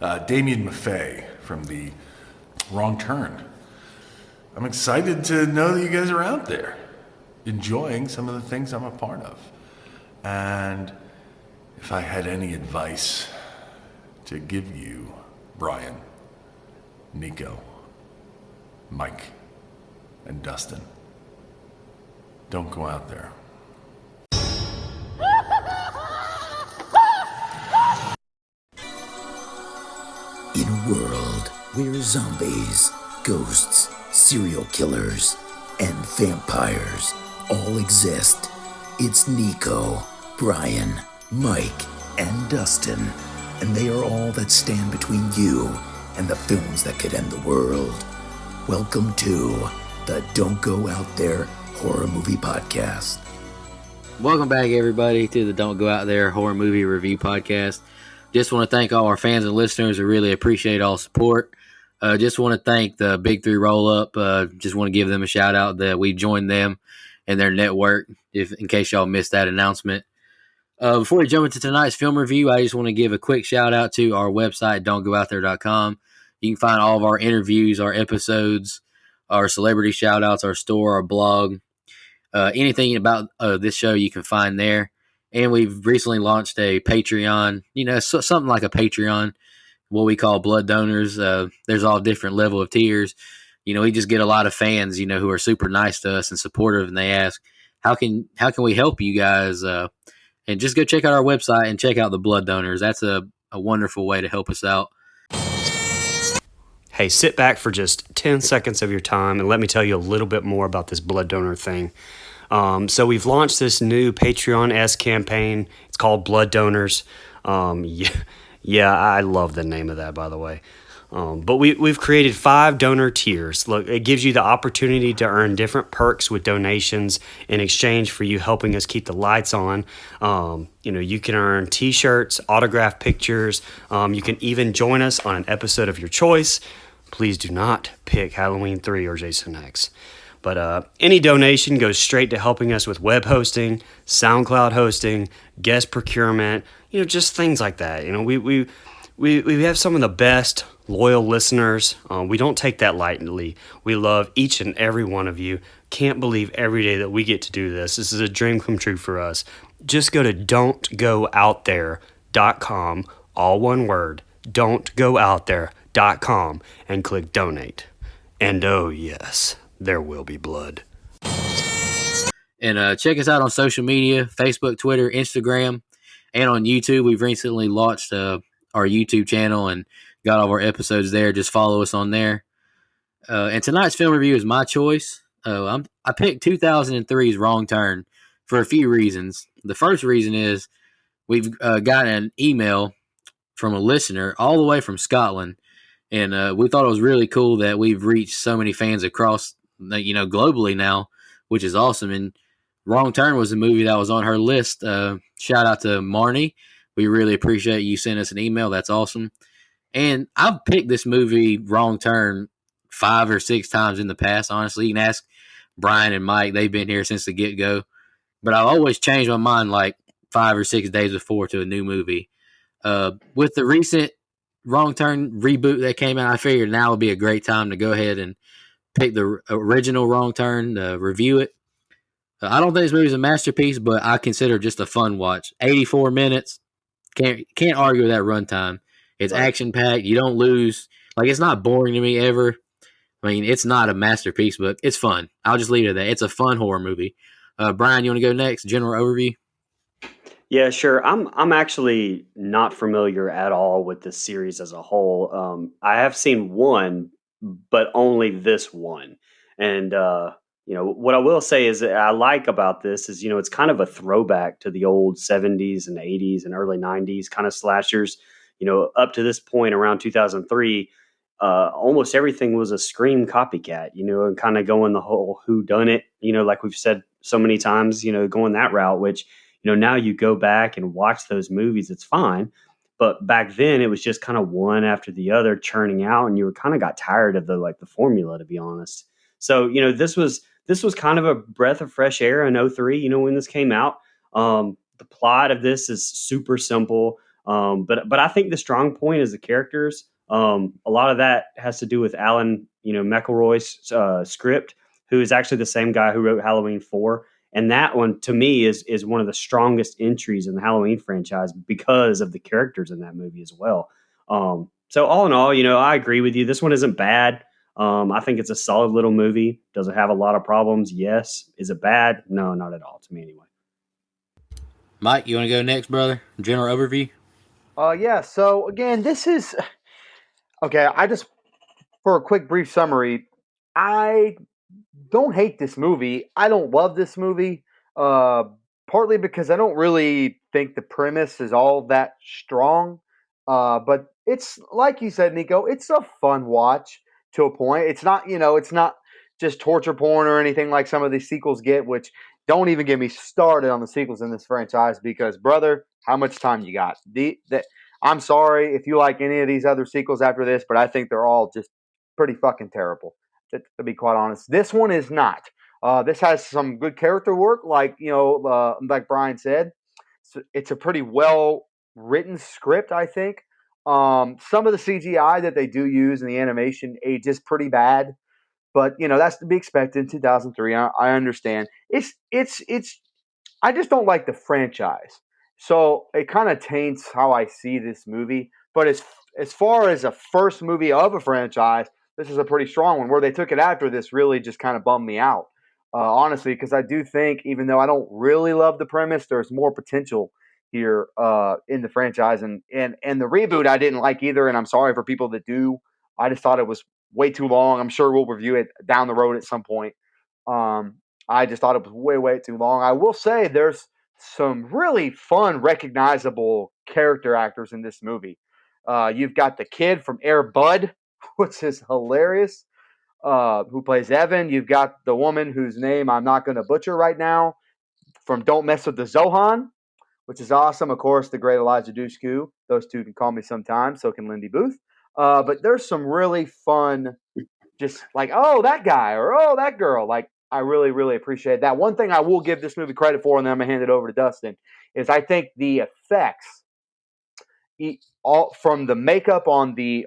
Damien Maffei from the Wrong Turn. I'm excited to know that you guys are out there enjoying some of the things I'm a part of. And if I had any advice to give you, Brian, Nico, Mike, and Dustin, don't go out there. In a world where zombies, ghosts, serial killers, and vampires all exist, it's Nico, Brian, Mike, and Dustin, and they are all that stand between you and the films that could end the world. Welcome to the Don't Go Out There Horror Movie Podcast. Welcome back, everybody, to the Don't Go Out There Horror Movie Review Podcast. Just want to thank all our fans and listeners. I really appreciate all support. Just want to thank the Big Three Roll Up. Just want to give them a shout out that we joined them and their network, in case y'all missed that announcement. Before we jump into tonight's film review, I just want to give a quick shout out to our website, don'tgoouthere.com. You can find all of our interviews, our episodes, our celebrity shout outs, our store, our blog, anything about this show you can find there. And we've recently launched a Patreon, something like a Patreon, what we call blood donors. There's all different level of tiers. We just get a lot of fans, who are super nice to us and supportive, and they ask, how can we help you guys? And just go check out our website and check out the blood donors. That's a wonderful way to help us out. Hey, sit back for just 10 seconds of your time and let me tell you a little bit more about this blood donor thing. So we've launched this new Patreon-esque campaign. It's called Blood Donors. Yeah, I love the name of that, by the way. But we've created 5 donor tiers. Look, it gives you the opportunity to earn different perks with donations in exchange for you helping us keep the lights on. You can earn T-shirts, autographed pictures. You can even join us on an episode of your choice. Please do not pick Halloween 3 or Jason X. But any donation goes straight to helping us with web hosting, SoundCloud hosting, guest procurement, just things like that. We have some of the best loyal listeners. We don't take that lightly. We love each and every one of you. Can't believe every day that we get to do this. This is a dream come true for us. Just go to don'tgoouthere.com, all one word, don'tgoouthere.com, and click donate. And oh yes, there will be blood. And check us out on social media, Facebook, Twitter, Instagram, and on YouTube. We've recently launched our YouTube channel and got all of our episodes there. Just follow us on there. And tonight's film review is my choice. I picked 2003's Wrong Turn for a few reasons. The first reason is we've gotten an email from a listener all the way from Scotland. And we thought it was really cool that we've reached so many fans across, globally now, which is awesome. And Wrong Turn was a movie that was on her list. Shout out to Marnie. We really appreciate you sending us an email. That's awesome. And I've picked this movie, Wrong Turn, 5 or 6 times in the past, honestly. You can ask Brian and Mike. They've been here since the get-go. But I've always changed my mind like 5 or 6 days before to a new movie. With the recent Wrong Turn reboot that came out, I figured now would be a great time to go ahead and pick the original Wrong Turn, review it. I don't think this movie is a masterpiece, but I consider it just a fun watch. 84 minutes. Can't argue with that runtime. It's action-packed. You don't lose. It's not boring to me ever. I mean, it's not a masterpiece, but it's fun. I'll just leave it at that. It's a fun horror movie. Brian, you want to go next? General overview? Yeah, sure. I'm actually not familiar at all with this series as a whole. I have seen one, but only this one. And what I will say is that I like about this is, it's kind of a throwback to the old 70s and 80s and early 90s kind of slashers. Up to this point around 2003, almost everything was a Scream copycat, and kind of going the whole whodunit, like we've said so many times, going that route, which, now you go back and watch those movies, it's fine. But back then it was just kind of one after the other churning out, and you were kind of got tired of the formula, to be honest. So, this was kind of a breath of fresh air in 03, when this came out. The plot of this is super simple. But I think the strong point is the characters. A lot of that has to do with Alan, McElroy's script, who is actually the same guy who wrote Halloween 4. And that one, to me, is one of the strongest entries in the Halloween franchise because of the characters in that movie as well. So all in all, I agree with you. This one isn't bad. I think it's a solid little movie. Does it have a lot of problems? Yes. Is it bad? No, not at all to me anyway. Mike, you want to go next, brother? General overview. Yeah. So again, this is okay. For a quick brief summary, I don't hate this movie. I don't love this movie. Uh, Partly because I don't really think the premise is all that strong. But it's like you said, Nico. It's a fun watch to a point. It's not just torture porn or anything like some of these sequels get. Which don't even get me started on the sequels in this franchise because, brother, how much time you got? I'm sorry if you like any of these other sequels after this, but I think they're all just pretty fucking terrible. To be quite honest, this one is not. This has some good character work, like Brian said. It's a pretty well written script, I think. Some of the CGI that they do use in the animation ages pretty bad, but that's to be expected in 2003. I understand. It's. I just don't like the franchise, so it kind of taints how I see this movie. But as far as a first movie of a franchise, this is a pretty strong one. Where they took it after this really just kind of bummed me out, honestly, because I do think, even though I don't really love the premise, there's more potential here in the franchise. And the reboot I didn't like either, and I'm sorry for people that do. I just thought it was way too long. I'm sure we'll review it down the road at some point. Um, I just thought it was way too long. I will say there's some really fun, recognizable character actors in this movie. You've got the kid from Air Bud, which is hilarious, who plays Evan. You've got the woman whose name I'm not going to butcher right now from Don't Mess with the Zohan, which is awesome. Of course, the great Elijah Dushku. Those two can call me sometimes. So can Lindy Booth. But there's some really fun, just like, oh, that guy or oh, that girl. Like, I really appreciate that. One thing I will give this movie credit for, and then I'm gonna hand it over to Dustin, is I think the effects, all from the makeup on the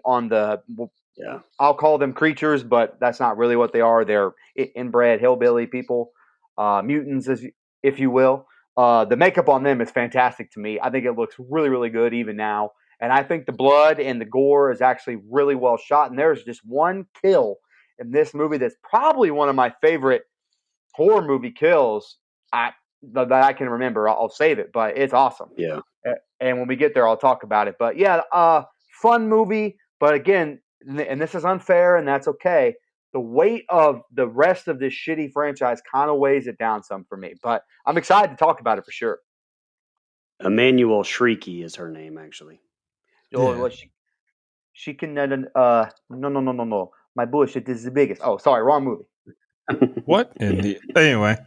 Yeah. I'll call them creatures, but that's not really what they are. They're inbred hillbilly people, mutants, if you will. The makeup on them is fantastic to me. I think it looks really good even now. And I think the blood and the gore is actually really well shot. And there's just one kill in this movie that's probably one of my favorite horror movie kills that I can remember. I'll save it, but it's awesome. Yeah. And when we get there, I'll talk about it. But yeah, fun movie. But again, and this is unfair, and that's okay. The weight of the rest of this shitty franchise kind of weighs it down some for me. But I'm excited to talk about it for sure. Emmanuel Shrieky is her name, actually. Oh, Yeah. well, she can. No. My bullshit is the biggest. Oh, sorry, wrong movie. What in the anyway?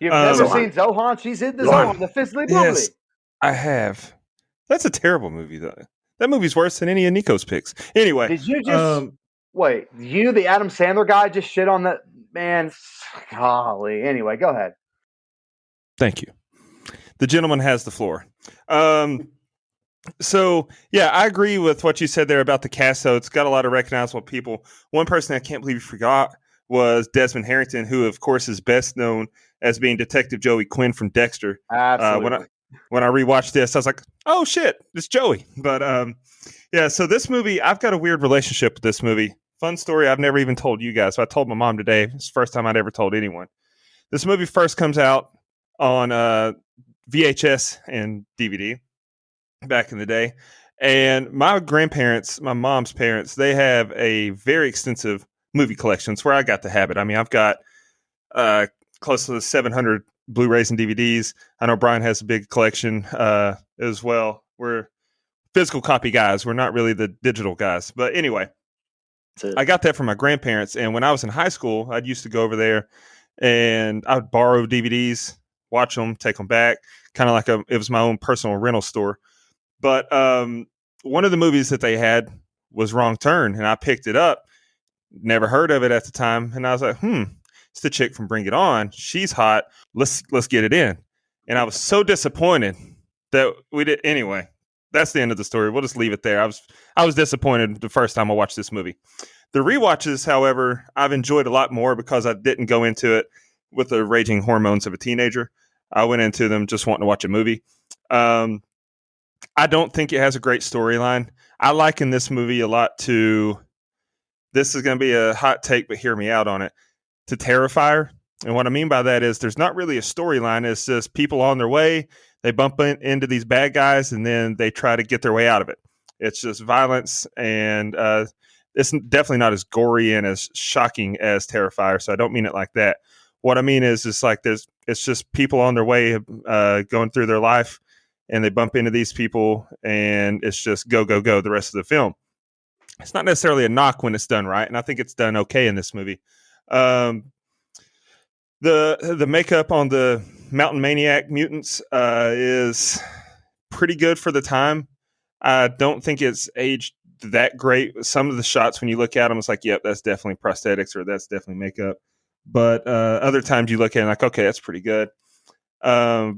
You've never Zohan. seen Zohan? She's in the Zohan. Zohan, the Fizzly Bubbly. Yes, I have. That's a terrible movie, though. That movie's worse than any of Nico's picks. Anyway, Did you just wait? You, the Adam Sandler guy, just shit on that man? Golly. Anyway, go ahead. thank you. The gentleman has the floor. So yeah, I agree with what you said there about the cast. So it's got a lot of recognizable people. One person I can't believe you forgot was Desmond Harrington, who of course is best known as being Detective Joey Quinn from Dexter. Absolutely. When I rewatched this, I was like, oh shit, it's Joey. But yeah, so this movie, I've got a weird relationship with this movie. Fun story I've never even told you guys. So I told my mom today. It's the first time I'd ever told anyone. This movie first comes out on VHS and DVD back in the day. And my grandparents, my mom's parents, they have a very extensive movie collection. It's where I got the habit. I mean, I've got close to 700 Blu-rays and DVDs. I know Brian has a big collection as well. We're physical copy guys. We're not really the digital guys. But anyway, I got that from my grandparents. And when I was in high school, I used to go over there and I would borrow DVDs, watch them, take them back. Kind of like it was my own personal rental store. But one of the movies that they had was Wrong Turn, and I picked it up. Never heard of it at the time, and I was like, it's the chick from Bring It On. She's hot. Let's get it in. And I was so disappointed that we did. Anyway, that's the end of the story. We'll just leave it there. I was disappointed the first time I watched this movie. The rewatches, however, I've enjoyed a lot more because I didn't go into it with the raging hormones of a teenager. I went into them just wanting to watch a movie. I don't think it has a great storyline. I liken this movie a lot to, this is going to be a hot take, but hear me out on it, to Terrifier. And what I mean by that is there's not really a storyline. It's just people on their way. They bump into these bad guys, and then they try to get their way out of it. It's just violence, and it's definitely not as gory and as shocking as Terrifier, so I don't mean it like that. What I mean is it's like it's just people on their way going through their life, and they bump into these people, and it's just go, go, go the rest of the film. It's not necessarily a knock when it's done right, and I think it's done okay in this movie. The makeup on the Mountain Maniac mutants is pretty good for the time. I don't think it's aged that great. Some of the shots, when you look at them, it's like, yep, that's definitely prosthetics or that's definitely makeup. But other times you look at it like, okay, that's pretty good. But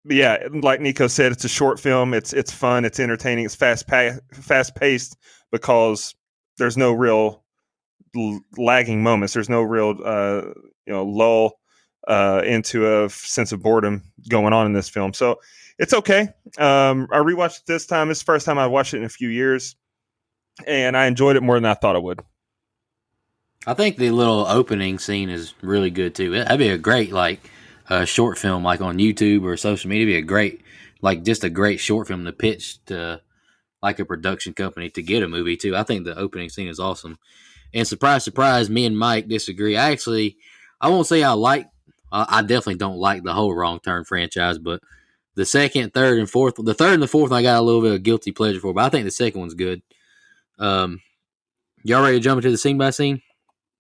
yeah, like Nico said, it's a short film. It's fun. It's entertaining. It's fast paced because there's no real lagging moments. There's no real lull into a sense of boredom going on in this film. So it's okay. I rewatched it this time. It's the first time I watched it in a few years, and I enjoyed it more than I thought I would. I think the little opening scene is really good too. That'd be a great short film, like on YouTube or social media. It'd be a great, just a great short film to pitch to like a production company to get a movie too. I think the opening scene is awesome. And surprise, surprise, me and Mike disagree. I won't say I definitely don't like the whole Wrong Turn franchise, but the second, third, and fourth, the third and the fourth, I got a little bit of guilty pleasure for, but I think the second one's good. Y'all ready to jump into the scene by scene?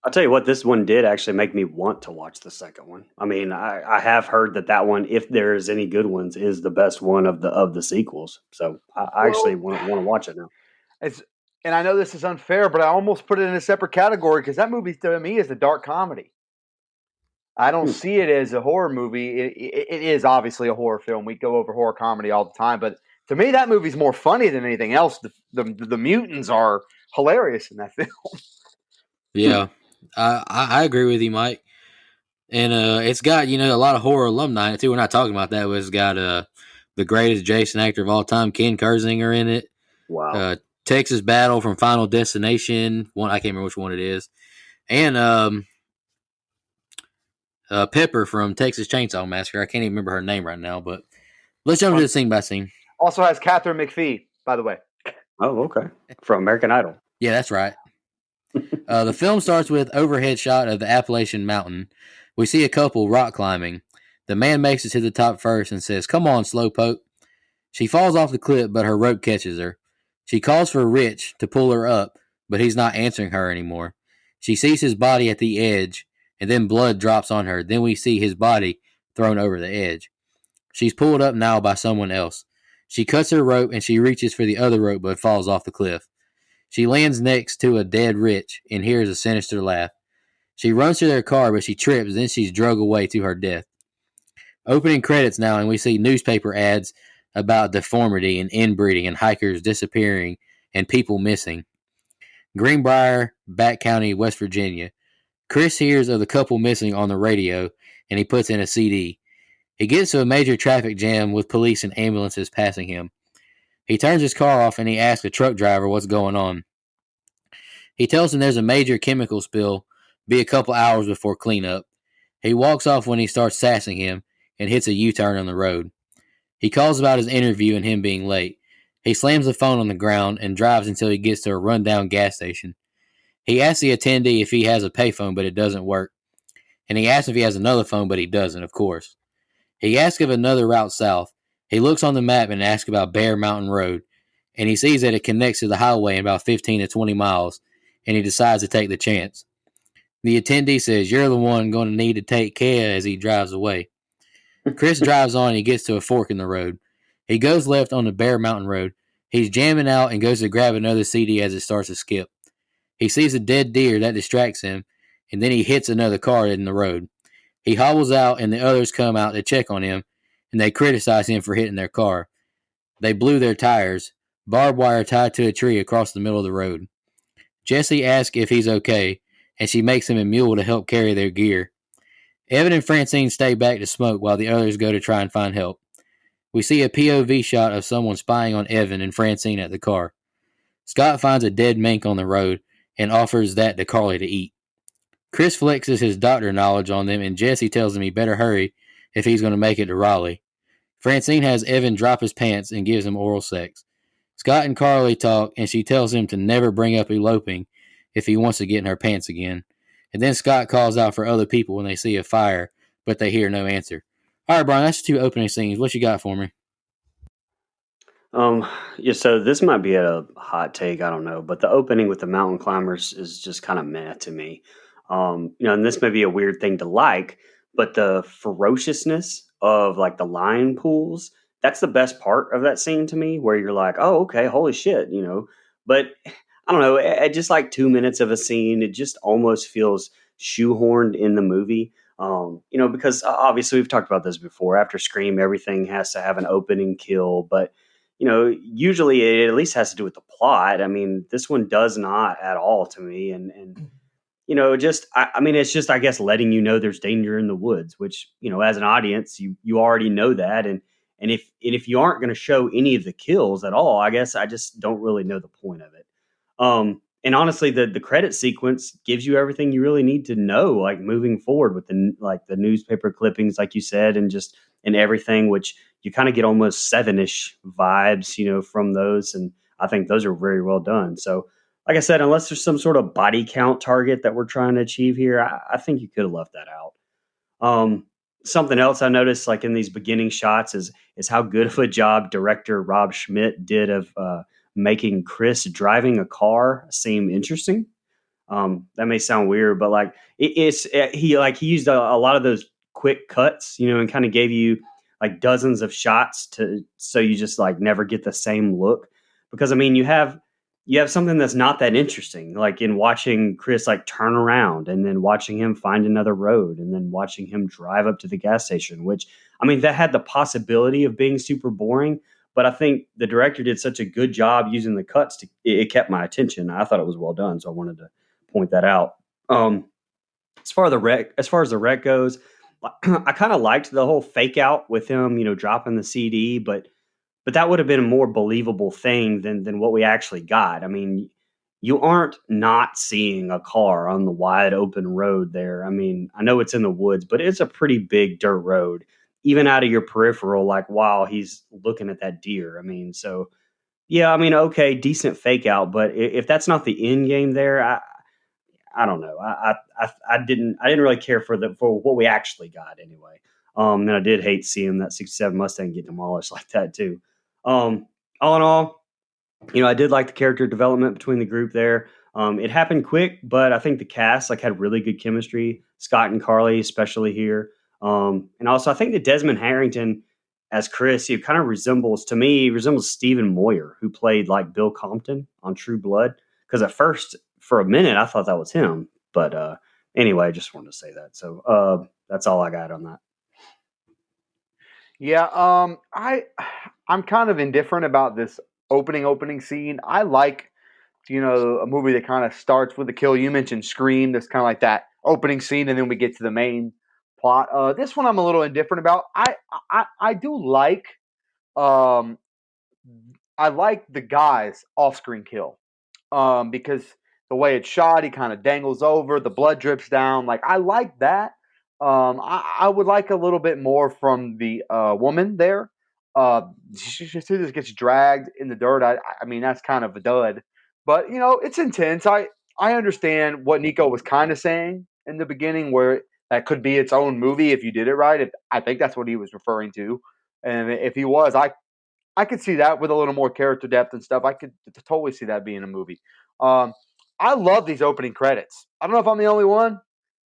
I'll tell you what, this one did actually make me want to watch the second one. I mean, I have heard that one, if there's any good ones, is the best one of the sequels. So I actually want to watch it now. And I know this is unfair, but I almost put it in a separate category because that movie to me is a dark comedy. I don't see it as a horror movie. It is obviously a horror film. We go over horror comedy all the time, but to me, that movie's more funny than anything else. The mutants are hilarious in that film. Yeah, I agree with you, Mike. And it's got a lot of horror alumni in it too. We're not talking about that, but it's got the greatest Jason actor of all time, Ken Kersinger, in it. Wow. Texas Battle from Final Destination. I can't remember which one it is. And Pepper from Texas Chainsaw Massacre. I can't even remember her name right now, but let's jump into the scene by scene. Also has Catherine McPhee, by the way. Oh, okay. From American Idol. Yeah, that's right. The film starts with overhead shot of the Appalachian Mountain. We see a couple rock climbing. The man makes it to the top first and says, "Come on, slowpoke." She falls off the cliff, but her rope catches her. She calls for Rich to pull her up, but he's not answering her anymore. She sees his body at the edge, and then blood drops on her. Then we see his body thrown over the edge. She's pulled up now by someone else. She cuts her rope, and she reaches for the other rope, but falls off the cliff. She lands next to a dead Rich and hears a sinister laugh. She runs to their car, but she trips, then she's dragged away to her death. Opening credits now, and we see newspaper ads about deformity and inbreeding and hikers disappearing and people missing. Greenbrier, Back County, West Virginia. Chris hears of the couple missing on the radio, and he puts in a CD. He gets to a major traffic jam with police and ambulances passing him. He turns his car off and he asks a truck driver what's going on. He tells him there's a major chemical spill, be a couple hours before cleanup. He walks off when he starts sassing him and hits a U-turn on the road. He calls about his interview and him being late. He slams the phone on the ground and drives until he gets to a rundown gas station. He asks the attendee if he has a payphone, but it doesn't work. And he asks if he has another phone, but he doesn't, of course. He asks of another route south. He looks on the map and asks about Bear Mountain Road, and he sees that it connects to the highway in about 15 to 20 miles, and he decides to take the chance. The attendee says, "You're the one going to need to take care," as he drives away. Chris drives on and he gets to a fork in the road. He goes left on the Bear Mountain Road. He's jamming out and goes to grab another CD as it starts to skip. He sees a dead deer that distracts him, and then he hits another car in the road. He hobbles out, and the others come out to check on him, and they criticize him for hitting their car. They blew their tires, barbed wire tied to a tree across the middle of the road. Jesse asks if he's okay, and she makes him a mule to help carry their gear. Evan and Francine stay back to smoke while the others go to try and find help. We see a POV shot of someone spying on Evan and Francine at the car. Scott finds a dead mink on the road and offers that to Carly to eat. Chris flexes his doctor knowledge on them, and Jesse tells him he better hurry if he's going to make it to Raleigh. Francine has Evan drop his pants and gives him oral sex. Scott and Carly talk, and she tells him to never bring up eloping if he wants to get in her pants again. And then Scott calls out for other people when they see a fire, but they hear no answer. All right, Brian, that's the 2 opening scenes. What you got for me? Yeah, so this might be a hot take, I don't know, but the opening with the mountain climbers is just kind of meh to me. And this may be a weird thing to like, but the ferociousness of like the lion pools, that's the best part of that scene to me, where you're like, oh, okay, holy shit, But I don't know, at just like 2 minutes of a scene, it just almost feels shoehorned in the movie. Because obviously we've talked about this before. After Scream, everything has to have an opening kill, but usually it at least has to do with the plot. I mean, this one does not at all to me. And I mean, it's just, I guess, letting you know there's danger in the woods, which, as an audience, you already know that. And if you aren't going to show any of the kills at all, I guess I just don't really know the point of it. And honestly, the credit sequence gives you everything you really need to know, like moving forward with the newspaper clippings, like you said, and everything, which you kind of get almost Seven-ish vibes, from those. And I think those are very well done. So, like I said, unless there's some sort of body count target that we're trying to achieve here, I think you could have left that out. Something else I noticed, like in these beginning shots, is how good of a job director Rob Schmidt did of making Chris driving a car seem interesting. That may sound weird, but like he used a lot of those quick cuts, and kind of gave you like dozens of shots so you just like never get the same look. Because I mean, you have something that's not that interesting, like in watching Chris like turn around and then watching him find another road and then watching him drive up to the gas station, which I mean, that had the possibility of being super boring. But I think the director did such a good job using the cuts it kept my attention. I thought it was well done, so I wanted to point that out. As far as the wreck goes, I kind of liked the whole fake out with him, dropping the CD, but that would have been a more believable thing than what we actually got. I mean, you aren't not seeing a car on the wide open road there. I mean, I know it's in the woods, but it's a pretty big dirt road, even out of your peripheral, like while he's looking at that deer. I mean, so yeah, I mean, okay, decent fake out, but if that's not the end game there, I don't know. I didn't really care for what we actually got anyway. And I did hate seeing that 67 Mustang get demolished like that too. All in all, I did like the character development between the group there. It happened quick, but I think the cast like had really good chemistry. Scott and Carly, especially here. And also I think that Desmond Harrington as Chris, he kind of resembles Stephen Moyer, who played like Bill Compton on True Blood. Because at first, for a minute, I thought that was him. But anyway, I just wanted to say that. So that's all I got on that. Yeah, I'm kind of indifferent about this opening scene. I like, a movie that kind of starts with a kill. You mentioned Scream. That's kind of like that opening scene, and then we get to the main plot. This one I'm a little indifferent about. I do like, I like the guy's off-screen kill, because the way it's shot, he kind of dangles over, the blood drips down. Like I like that. I would like a little bit more from the woman there. She just gets dragged in the dirt. I mean, that's kind of a dud. But it's intense. I understand what Nico was kind of saying in the beginning, where that could be its own movie if you did it right. I think that's what he was referring to, and if he was, I could see that with a little more character depth and stuff. I could totally see that being a movie. I love these opening credits. I don't know if I'm the only one,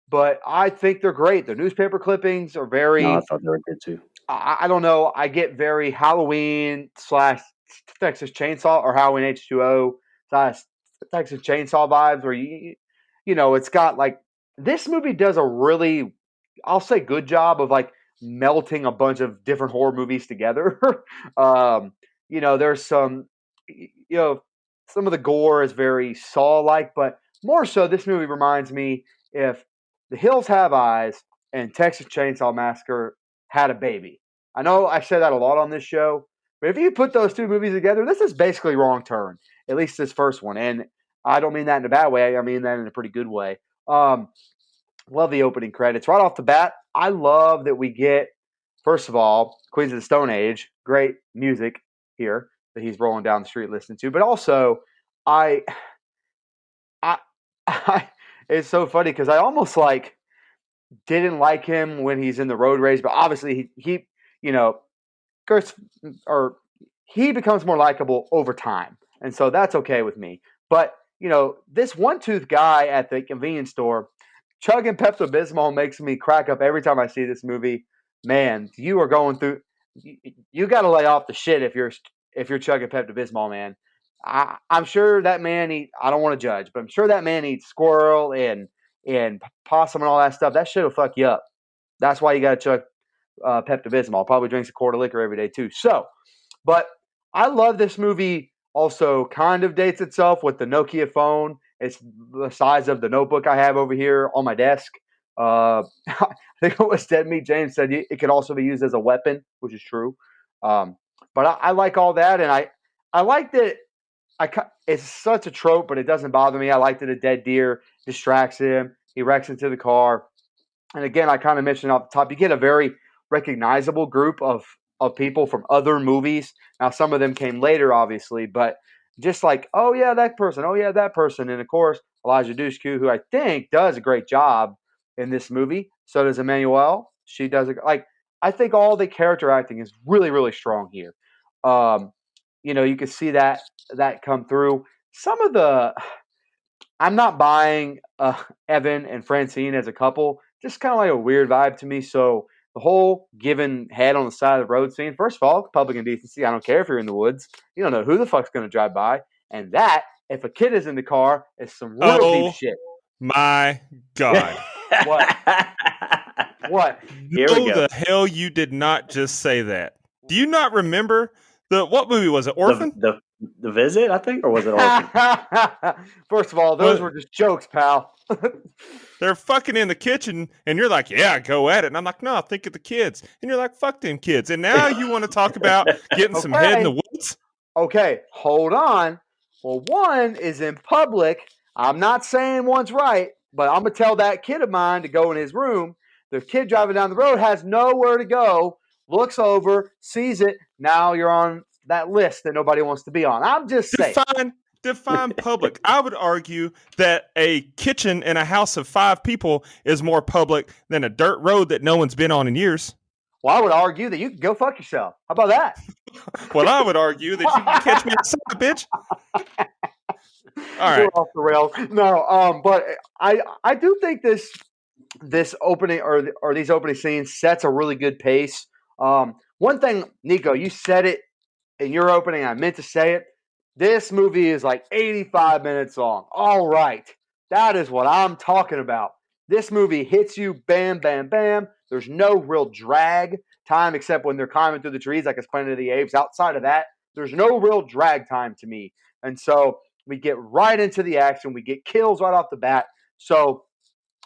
but I think they're great. The newspaper clippings are very. No, I thought they were good too. I don't know. I get very Halloween / Texas Chainsaw or Halloween H2O / Texas Chainsaw vibes, where it's got like this movie does a really, I'll say, good job of like melting a bunch of different horror movies together. there's some of the gore is very Saw-like, but more so, this movie reminds me if The Hills Have Eyes and Texas Chainsaw Massacre had a baby. I know I said that a lot on this show, but if you put those two movies together, this is basically Wrong Turn. At least this first one, and I don't mean that in a bad way. I mean that in a pretty good way. Love the opening credits right off the bat. I love that we get, first of all, Queens of the Stone Age, great music here that he's rolling down the street listening to, but also I it's so funny because I almost like didn't like him when he's in the road rage, but obviously he Gertz, or he becomes more likable over time, and so that's okay with me. But this one-tooth guy at the convenience store chugging Pepto Bismol makes me crack up every time I see this movie. Man, you are going through. You got to lay off the shit if you're chugging Pepto Bismol, man. I'm sure that man I don't want to judge, but I'm sure that man eats squirrel and possum and all that stuff. That shit will fuck you up. That's why you got to chug Pepto Bismol. Probably drinks a quart of liquor every day too. So, but I love this movie. Also, kind of dates itself with the Nokia phone. It's the size of the notebook I have over here on my desk. I think it was Dead Meat James said it could also be used as a weapon, which is true. But I like all that, and I like that. It's such a trope, but it doesn't bother me. I like that a dead deer distracts him. He wrecks into the car. And again, I kind of mentioned off the top, you get a very recognizable group of people from other movies. Now, some of them came later, obviously, but just like, oh, yeah, that person. Oh, yeah, that person. And, of course, Elijah Dushku, who I think does a great job in this movie. So does Emmanuelle. She does I think all the character acting is really, really strong here. You can see that come through. Some of I'm not buying Evan and Francine as a couple. Just kind of like a weird vibe to me. So the whole giving head on the side of the road scene, first of all, public indecency. I don't care if you're in the woods. You don't know who the fuck's going to drive by. And that, if a kid is in the car, is some real deep shit. My God. What? What? Here we go. The hell you did not just say that. Do you not remember what movie was it? Orphan? The Visit, I think, or was it Orphan? First of all, those were just jokes, pal. They're fucking in the kitchen, and you're like, yeah, go at it. And I'm like, no, think of the kids. And you're like, fuck them kids. And now you want to talk about getting some head in the woods? Okay, hold on. Well, one is in public. I'm not saying one's right, but I'm going to tell that kid of mine to go in his room. The kid driving down the road has nowhere to go, looks over, sees it. Now you're on that list that nobody wants to be on. I'm just saying. Define public. I would argue that a kitchen in a house of 5 people is more public than a dirt road that no one's been on in years. Well, I would argue that you can go fuck yourself. How about that? Well, I would argue that you can catch me outside, bitch. All right. We're off the rails. No, but I do think this opening or these opening scenes sets a really good pace. One thing, Nico, you said it in your opening. I meant to say it. This movie is like 85 minutes long. All right. That is what I'm talking about. This movie hits you, bam, bam, bam. There's no real drag time except when they're climbing through the trees like it's Planet of the Apes. Outside of that, there's no real drag time to me. And so we get right into the action. We get kills right off the bat. So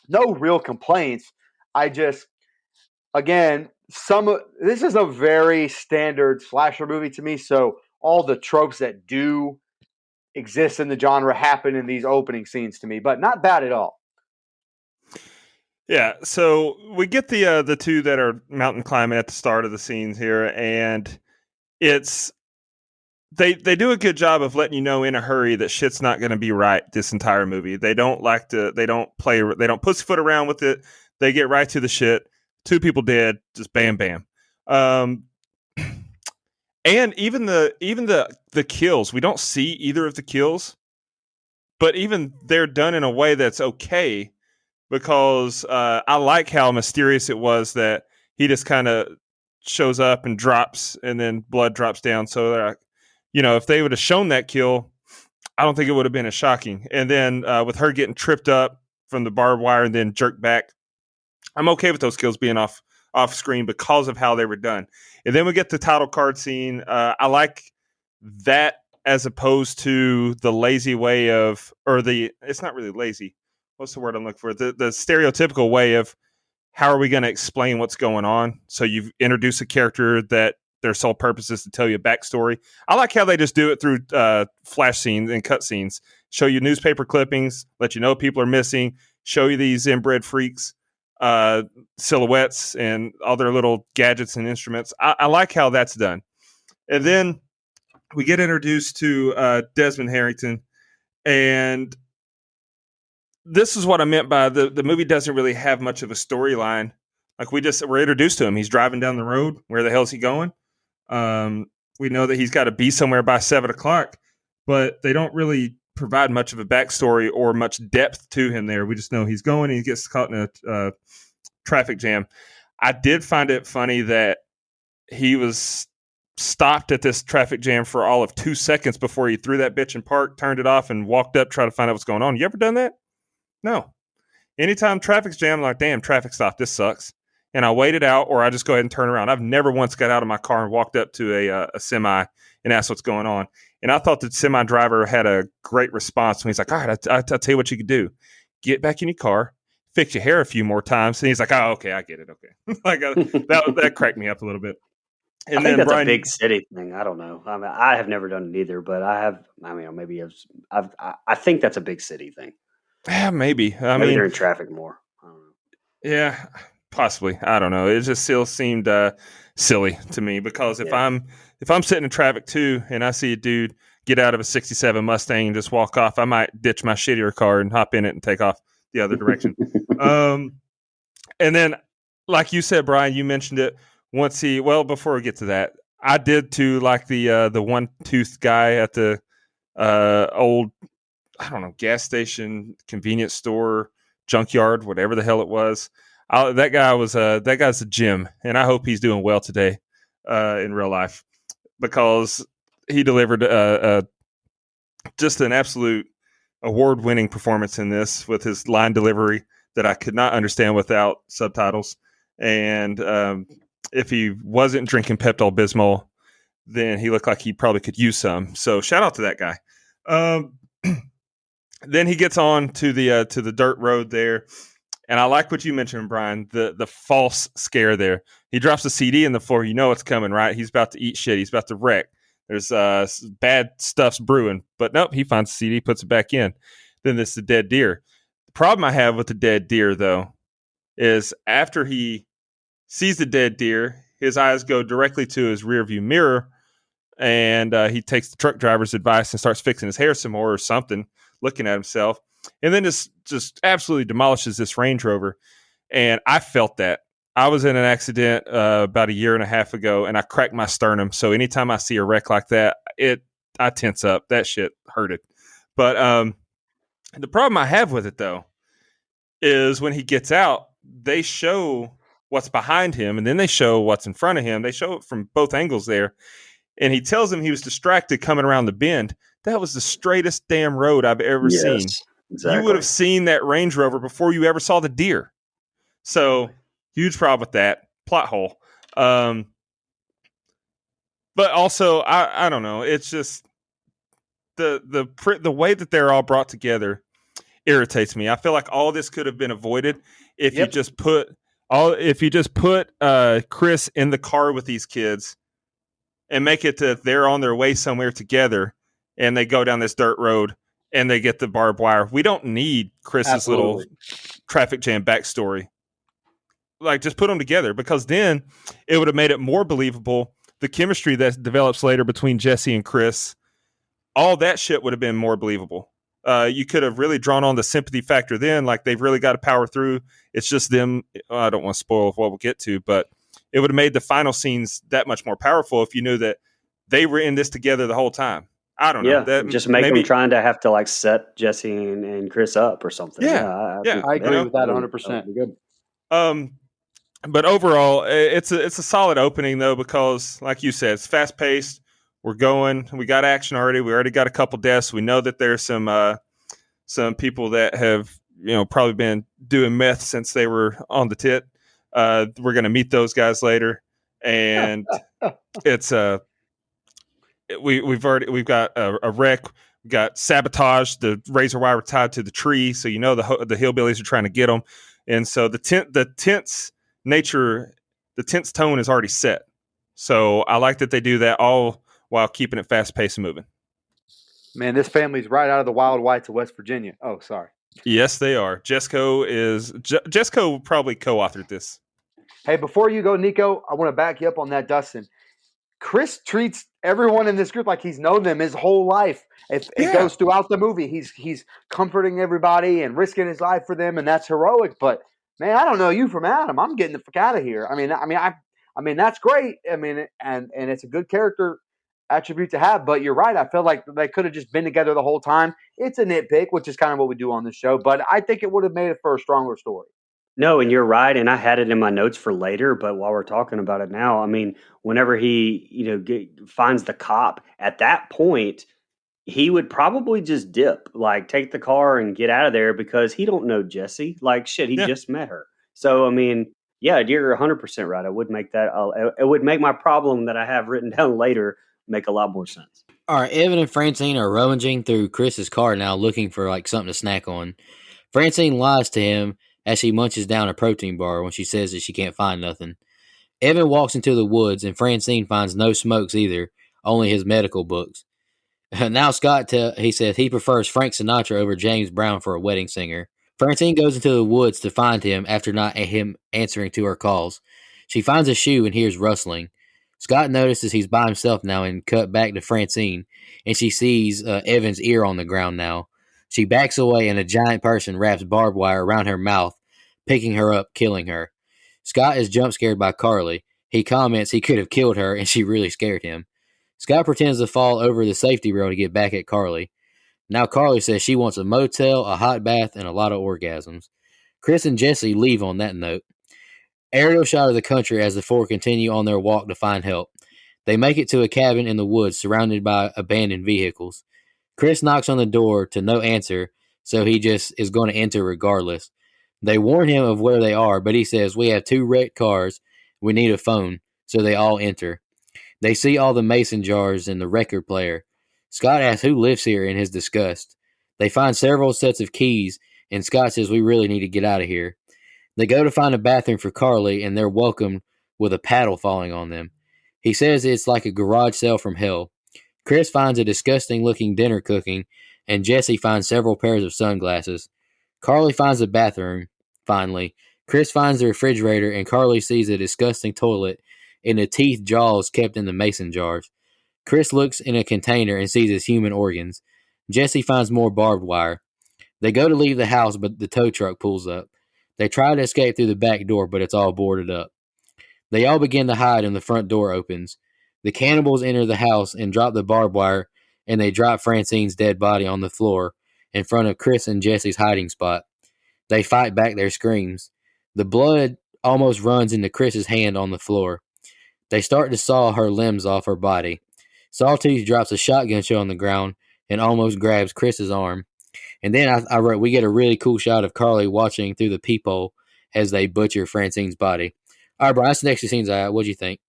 no real complaints. Again, this is a very standard slasher movie to me. So all the tropes that do exist in the genre happen in these opening scenes to me, but not bad at all. Yeah, so we get the two that are mountain climbing at the start of the scenes here, and it's they do a good job of letting you know in a hurry that shit's not going to be right this entire movie. They don't pussyfoot around with it. They get right to the shit. 2 people dead, just bam, bam. And even the kills, we don't see either of the kills, but even they're done in a way that's okay because I like how mysterious it was that he just kind of shows up and drops and then blood drops down. So, if they would have shown that kill, I don't think it would have been as shocking. And then with her getting tripped up from the barbed wire and then jerked back, I'm okay with those kills being off screen because of how they were done. And then we get the title card scene. I like that as opposed to the lazy way of, it's not really lazy. What's the word I'm looking for? The stereotypical way of how are we going to explain what's going on? So you've introduced a character that their sole purpose is to tell you a backstory. I like how they just do it through flash scenes and cut scenes. Show you newspaper clippings, let you know people are missing, show you these inbred freaks, silhouettes, and all their little gadgets and instruments. I like how that's done. And then we get introduced to Desmond Harrington, and this is what I meant by the movie doesn't really have much of a storyline. Like we're introduced to him. He's driving down the road. Where the hell is he going? We know that he's got to be somewhere by 7:00, but they don't really provide much of a backstory or much depth to him there. We just know he's going and he gets caught in a traffic jam. I did find it funny that he was stopped at this traffic jam for all of 2 seconds before he threw that bitch in park, turned it off, and walked up, trying to find out what's going on. You ever done that? No. Anytime traffic's jammed, I'm like, damn, traffic stop, this sucks. And I wait it out, or I just go ahead and turn around. I've never once got out of my car and walked up to a semi and asked what's going on. And I thought the semi driver had a great response when he's like, all right, I'll tell you what you could do. Get back in your car, fix your hair a few more times. And he's like, oh, okay, I get it. Okay. Like that cracked me up a little bit. And I think then that's Brian, a big city thing. I don't know. I mean, I have never done it either, but I have. I mean, maybe I think that's a big city thing. yeah, maybe. I Maybe mean, they're in traffic more. I don't know. yeah, possibly. I don't know. It just still seemed silly to me because if I'm sitting in traffic too and I see a dude get out of a '67 Mustang and just walk off, I might ditch my shittier car and hop in it and take off the other direction. And then, like you said, Brian, you mentioned it. Before we get to that, I did too like the one-toothed guy at the old, I don't know, gas station, convenience store, junkyard, whatever the hell it was. That guy's a Jim, and I hope he's doing well today in real life because he delivered just an absolute award-winning performance in this with his line delivery that I could not understand without subtitles. And if he wasn't drinking Pepto-Bismol, then he looked like he probably could use some. So shout out to that guy. Then he gets on to the dirt road there. And I like what you mentioned, Brian, the false scare there. He drops a CD in the floor. You know what's coming, right? He's about to eat shit. He's about to wreck. There's bad stuff's brewing. But nope, he finds the CD, puts it back in. Then there's the dead deer. The problem I have with the dead deer, though, is after he sees the dead deer, his eyes go directly to his rearview mirror, and he takes the truck driver's advice and starts fixing his hair some more or something, looking at himself, and then just absolutely demolishes this Range Rover. And I felt that. I was in an accident about a year and a half ago, and I cracked my sternum. So anytime I see a wreck like that, I tense up. That shit hurted. But the problem I have with it, though, is when he gets out, they show what's behind him, and then they show what's in front of him. They show it from both angles there. And he tells him he was distracted coming around the bend. That was the straightest damn road I've ever seen. Exactly. You would have seen that Range Rover before you ever saw the deer. So, huge problem with that. Plot hole. But also, I don't know. It's just the way that they're all brought together irritates me. I feel like all this could have been avoided if you just put Chris in the car with these kids and make it that they're on their way somewhere together and they go down this dirt road and they get the barbed wire. We don't need Chris's little traffic jam backstory. Like, just put them together, because then it would have made it more believable. The chemistry that develops later between Jesse and Chris, all that shit would have been more believable. You could have really drawn on the sympathy factor then, like they've really got to power through. It's just them. I don't want to spoil what we'll get to, but it would have made the final scenes that much more powerful if you knew that they were in this together the whole time. I don't know. Yeah, That just make them trying to have to like set Jesse and Chris up or something. Yeah, I agree with that 100%. That would be good. But overall, it's a solid opening though, because like you said, it's fast paced. We're going. We got action already. We already got a couple deaths. We know that there's some people that have probably been doing meth since they were on the tit. We're going to meet those guys later, and it's we've got a wreck. We got sabotage. The razor wire tied to the tree, so the hillbillies are trying to get them, and so the tense nature, the tense tone is already set. So I like that they do that all while keeping it fast paced and moving. Man, this family's right out of the Wild Whites of West Virginia. Oh, sorry. Yes, they are. Jesco probably co-authored this. Hey, before you go, Nico, I want to back you up on that, Dustin. Chris treats everyone in this group like he's known them his whole life. It goes throughout the movie. He's comforting everybody and risking his life for them, and that's heroic. But man, I don't know you from Adam. I'm getting the fuck out of here. I mean, that's great. I mean, and it's a good character attribute to have. But you're right. I feel like they could have just been together the whole time. It's a nitpick, which is kind of what we do on this show. But I think it would have made it for a stronger story. No, and you're right, and I had it in my notes for later. But while we're talking about it now, I mean, whenever he finds the cop at that point, he would probably just dip, like take the car and get out of there because he don't know Jesse. Like shit, he just met her. So I mean, yeah, you're 100% right. I would make that. It would make my problem that I have written down later make a lot more sense. All right, Evan and Francine are rummaging through Chris's car now, looking for like something to snack on. Francine lies to him as she munches down a protein bar when she says that she can't find nothing. Evan walks into the woods, and Francine finds no smokes either, only his medical books. Now Scott, he says he prefers Frank Sinatra over James Brown for a wedding singer. Francine goes into the woods to find him after not him answering to her calls. She finds a shoe and hears rustling. Scott notices he's by himself now and cut back to Francine, and she sees Evan's ear on the ground now. She backs away, and a giant person wraps barbed wire around her mouth, picking her up, killing her. Scott is jump scared by Carly. He comments he could have killed her, and she really scared him. Scott pretends to fall over the safety rail to get back at Carly. Now Carly says she wants a motel, a hot bath, and a lot of orgasms. Chris and Jesse leave on that note. Aerial shot of the country as the four continue on their walk to find help. They make it to a cabin in the woods surrounded by abandoned vehicles. Chris knocks on the door to no answer, so he just is going to enter regardless. They warn him of where they are, but he says, "We have 2 wrecked cars. We need a phone," so they all enter. They see all the mason jars and the record player. Scott asks who lives here in his disgust. They find several sets of keys, and Scott says, "We really need to get out of here." They go to find a bathroom for Carly, and they're welcomed with a paddle falling on them. He says it's like a garage sale from hell. Chris finds a disgusting-looking dinner cooking, and Jesse finds several pairs of sunglasses. Carly finds a bathroom, finally. Chris finds the refrigerator, and Carly sees a disgusting toilet and the teeth jaws kept in the mason jars. Chris looks in a container and sees his human organs. Jesse finds more barbed wire. They go to leave the house, but the tow truck pulls up. They try to escape through the back door, but it's all boarded up. They all begin to hide, and the front door opens. The cannibals enter the house and drop the barbed wire, and they drop Francine's dead body on the floor in front of Chris and Jesse's hiding spot. They fight back their screams. The blood almost runs into Chris's hand on the floor. They start to saw her limbs off her body. Sawtooth drops a shotgun shell on the ground and almost grabs Chris's arm. And then I wrote, we get a really cool shot of Carly watching through the peephole as they butcher Francine's body. All right, Brian, that's the next 2 scenes. What'd you think?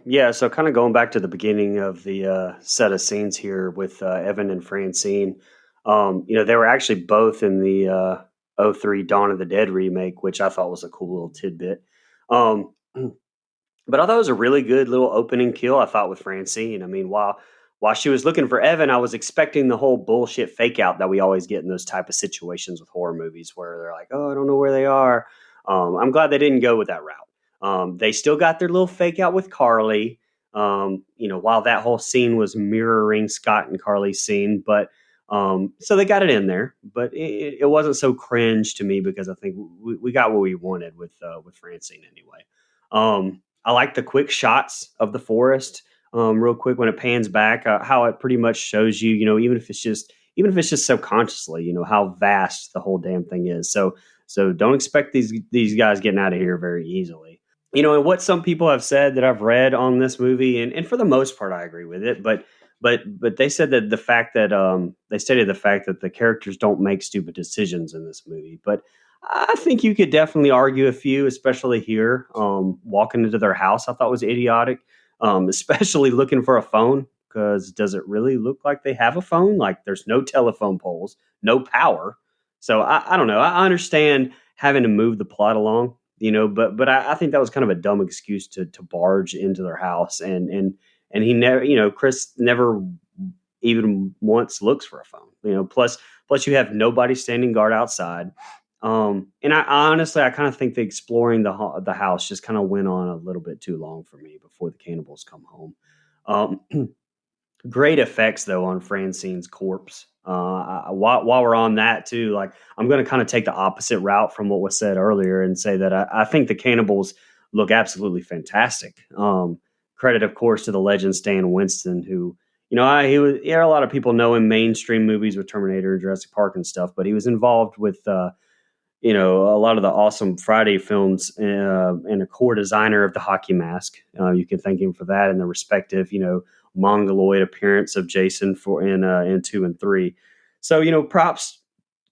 Yeah, so kind of going back to the beginning of the set of scenes here with Evan and Francine, they were actually both in the 03 Dawn of the Dead remake, which I thought was a cool little tidbit. But I thought it was a really good little opening kill, I thought, with Francine. I mean, while she was looking for Evan, I was expecting the whole bullshit fake out that we always get in those type of situations with horror movies where they're like, oh, I don't know where they are. I'm glad they didn't go with that route. They still got their little fake out with Carly, while that whole scene was mirroring Scott and Carly's scene. But so they got it in there, but it wasn't so cringe to me because I think we got what we wanted with Francine anyway. I like the quick shots of the forest, real quick when it pans back, how it pretty much shows you, even if it's just subconsciously, how vast the whole damn thing is. So don't expect these guys getting out of here very easily. And what some people have said that I've read on this movie, and for the most part, I agree with it, but they said that the fact that they stated the fact that the characters don't make stupid decisions in this movie, but I think you could definitely argue a few, especially here. Walking into their house, I thought was idiotic. especially looking for a phone. Because does it really look like they have a phone? Like there's no telephone poles, no power. So I don't know. I understand having to move the plot along, but I think that was kind of a dumb excuse to barge into their house and he never, Chris never even once looks for a phone. Plus you have nobody standing guard outside. And I honestly, I kind of think the exploring the house just kind of went on a little bit too long for me before the cannibals come home. Great effects though on Francine's corpse. While we're on that too, like I'm going to kind of take the opposite route from what was said earlier and say that I think the cannibals look absolutely fantastic. Credit, of course, to the legend Stan Winston, who he had a lot of people know in mainstream movies with Terminator, Jurassic Park, and stuff, but he was involved with a lot of the awesome Friday films and a core designer of the hockey mask. You can thank him for that and the respective, mongoloid appearance of Jason in 2 and 3. So, props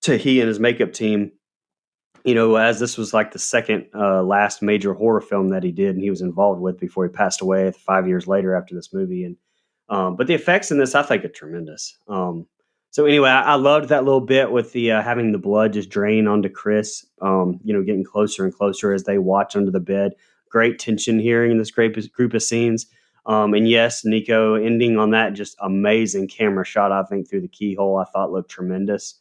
to he and his makeup team, as this was like the second last major horror film that he did and he was involved with before he passed away 5 years later after this movie. And but the effects in this, I think, are tremendous. So anyway, I loved that little bit with the having the blood just drain onto Chris. Getting closer and closer as they watch under the bed. Great tension here in this group of scenes. And yes, Nico ending on that just amazing camera shot. I think through the keyhole, I thought looked tremendous.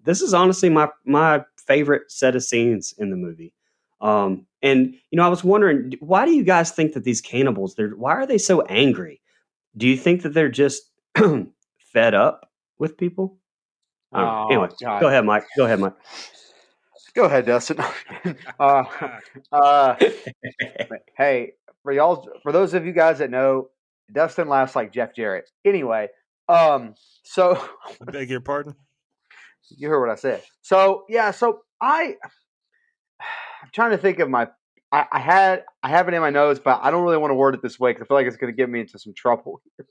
This is honestly my favorite set of scenes in the movie. And I was wondering, why do you guys think that these cannibals? Why are they so angry? Do you think that they're just fed up with people? Anyway, God. go ahead, Mike. Go ahead, Dustin. Hey, for those of you guys that know, Dustin laughs like Jeff Jarrett. Anyway, so I beg your pardon. you heard what I said. So yeah, I'm trying to think of I have it in my notes, but I don't really want to word it this way because I feel like it's going to get me into some trouble here.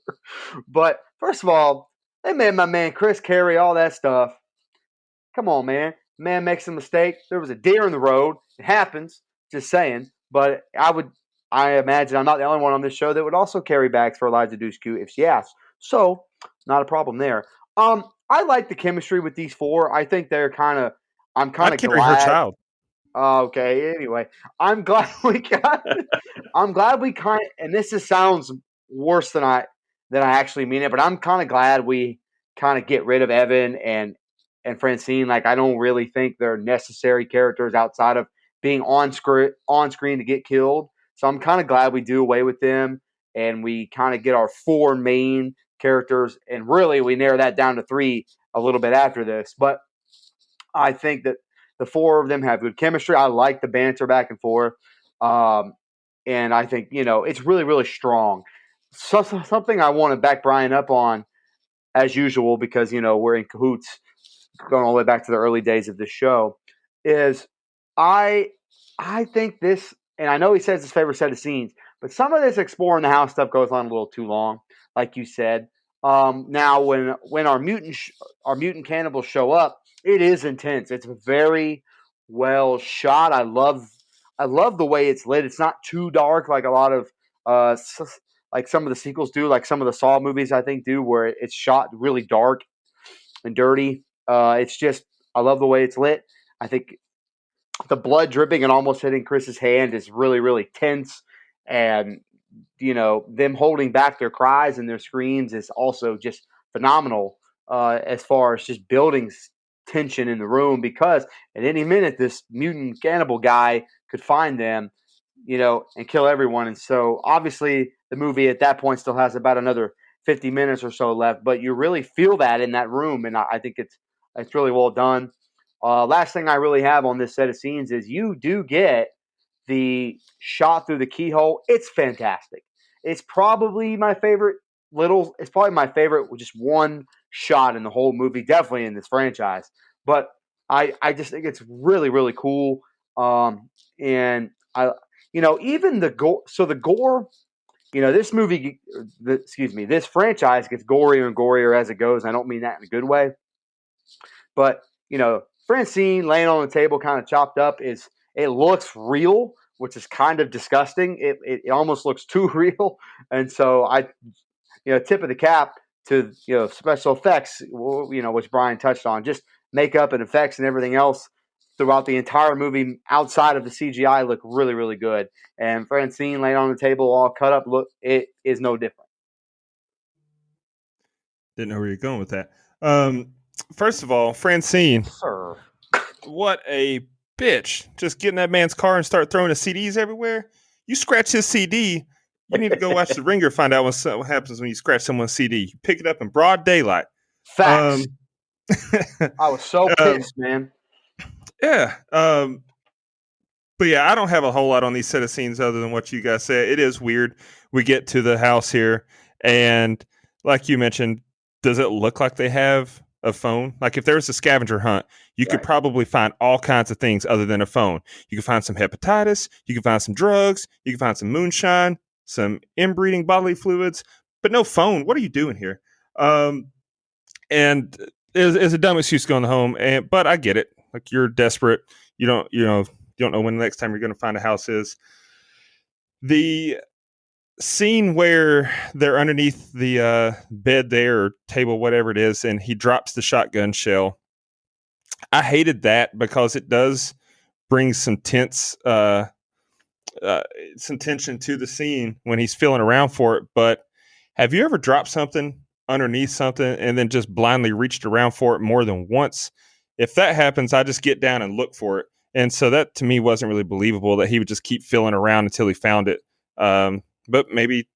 But first of all, they made my man Chris carry all that stuff. Come on, man. Man makes a mistake. There was a deer in the road. It happens. Just saying. But I imagine I'm not the only one on this show that would also carry bags for Eliza Dushku if she asked. So, not a problem there. I like the chemistry with these four. I think they're I'm kind I'd of carry glad. her child. Okay. Anyway, I'm glad we got. I'm glad we and this sounds worse than I actually mean it, but I'm kind of glad we kind of get rid of Evan and Francine. Like I don't really think they're necessary characters outside of being on screen to get killed. So I'm kind of glad we do away with them and we kind of get our four main characters, and really we narrow that down to 3 a little bit after this. But I think that the 4 of them have good chemistry. I like the banter back and forth. And I think, it's really, really strong. Something I want to back Brian up on, as usual, because, we're in cahoots going all the way back to the early days of this show, is I think this, and I know he says his favorite set of scenes, but some of this exploring the house stuff goes on a little too long, like you said. Now, when our mutant cannibals show up, it is intense. It's very well shot. I love the way it's lit. It's not too dark like a lot of like some of the sequels do, like some of the Saw movies I think do, where it's shot really dark and dirty. It's just I love the way it's lit. I think the blood dripping and almost hitting Chris's hand is really, really tense, and them holding back their cries and their screams is also just phenomenal as far as just building tension in the room, because at any minute this mutant cannibal guy could find them, and kill everyone. And so obviously the movie at that point still has about another 50 minutes or so left, but you really feel that in that room, and I think it's really well done. Last thing I really have on this set of scenes is you do get the shot through the keyhole. It's fantastic. It's probably my favorite it's probably my favorite just one shot in the whole movie, definitely in this franchise. But I just think it's really, really cool. And I, even the gore. So the gore, this movie, this franchise gets gorier and gorier as it goes. I don't mean that in a good way, but Francine laying on the table, kind of chopped up, it looks real, which is kind of disgusting. It almost looks too real, and so tip of the cap to special effects, which Brian touched on, just makeup and effects and everything else throughout the entire movie outside of the CGI look really, really good. And Francine laying on the table all cut up, look, it is no different. Didn't know where you're going with that. First of all, Francine, Sir. what a bitch. Just get in that man's car and start throwing his CDs everywhere. You scratch his CD, you need to go watch The Ringer, find out what happens when you scratch someone's CD. You pick it up in broad daylight. Facts. I was so pissed, man. Yeah. But yeah, I don't have a whole lot on these set of scenes other than what you guys said. It is weird. We get to the house here, and like you mentioned, does it look like they have a phone? Like if there was a scavenger hunt, you could probably find all kinds of things other than a phone. You could find some hepatitis, you could find some drugs, you could find some moonshine, some inbreeding bodily fluids, but no phone. What are you doing here? And it's a dumb excuse going home, but I get it. Like you're desperate. You don't know when the next time you're going to find a house is. The scene where they're underneath the bed there or table, whatever it is, and he drops the shotgun shell. I hated that because it does bring some tension to the scene when he's feeling around for it. But have you ever dropped something underneath something and then just blindly reached around for it more than once? If that happens, I just get down and look for it. And so that to me wasn't really believable that he would just keep feeling around until he found it. But maybe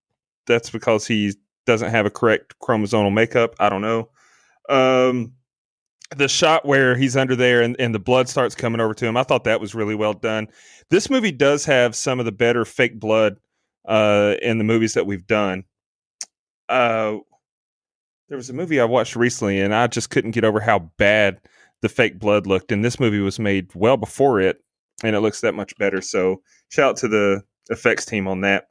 that's because he doesn't have a correct chromosomal makeup. I don't know. The shot where he's under there and the blood starts coming over to him, I thought that was really well done. This movie does have some of the better fake blood in the movies that we've done. There was a movie I watched recently, and I just couldn't get over how bad the fake blood looked. And this movie was made well before it, and it looks that much better. So shout out to the effects team on that.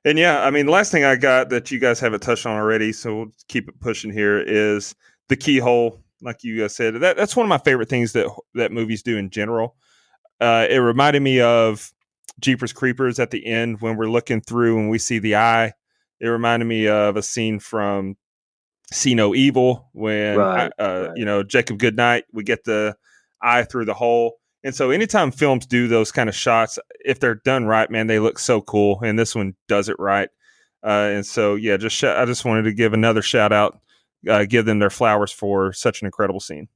And yeah, I mean, the last thing I got that you guys haven't touched on already, so we'll keep it pushing here, is the keyhole. Like you guys said, that's one of my favorite things that movies do in general. It reminded me of Jeepers Creepers at the end when we're looking through and we see the eye. It reminded me of a scene from See No Evil when, Jacob Goodnight, we get the eye through the hole. And so anytime films do those kind of shots, if they're done right, man, they look so cool. And this one does it right. And so, yeah, I just wanted to give another shout out, give them their flowers for such an incredible scene.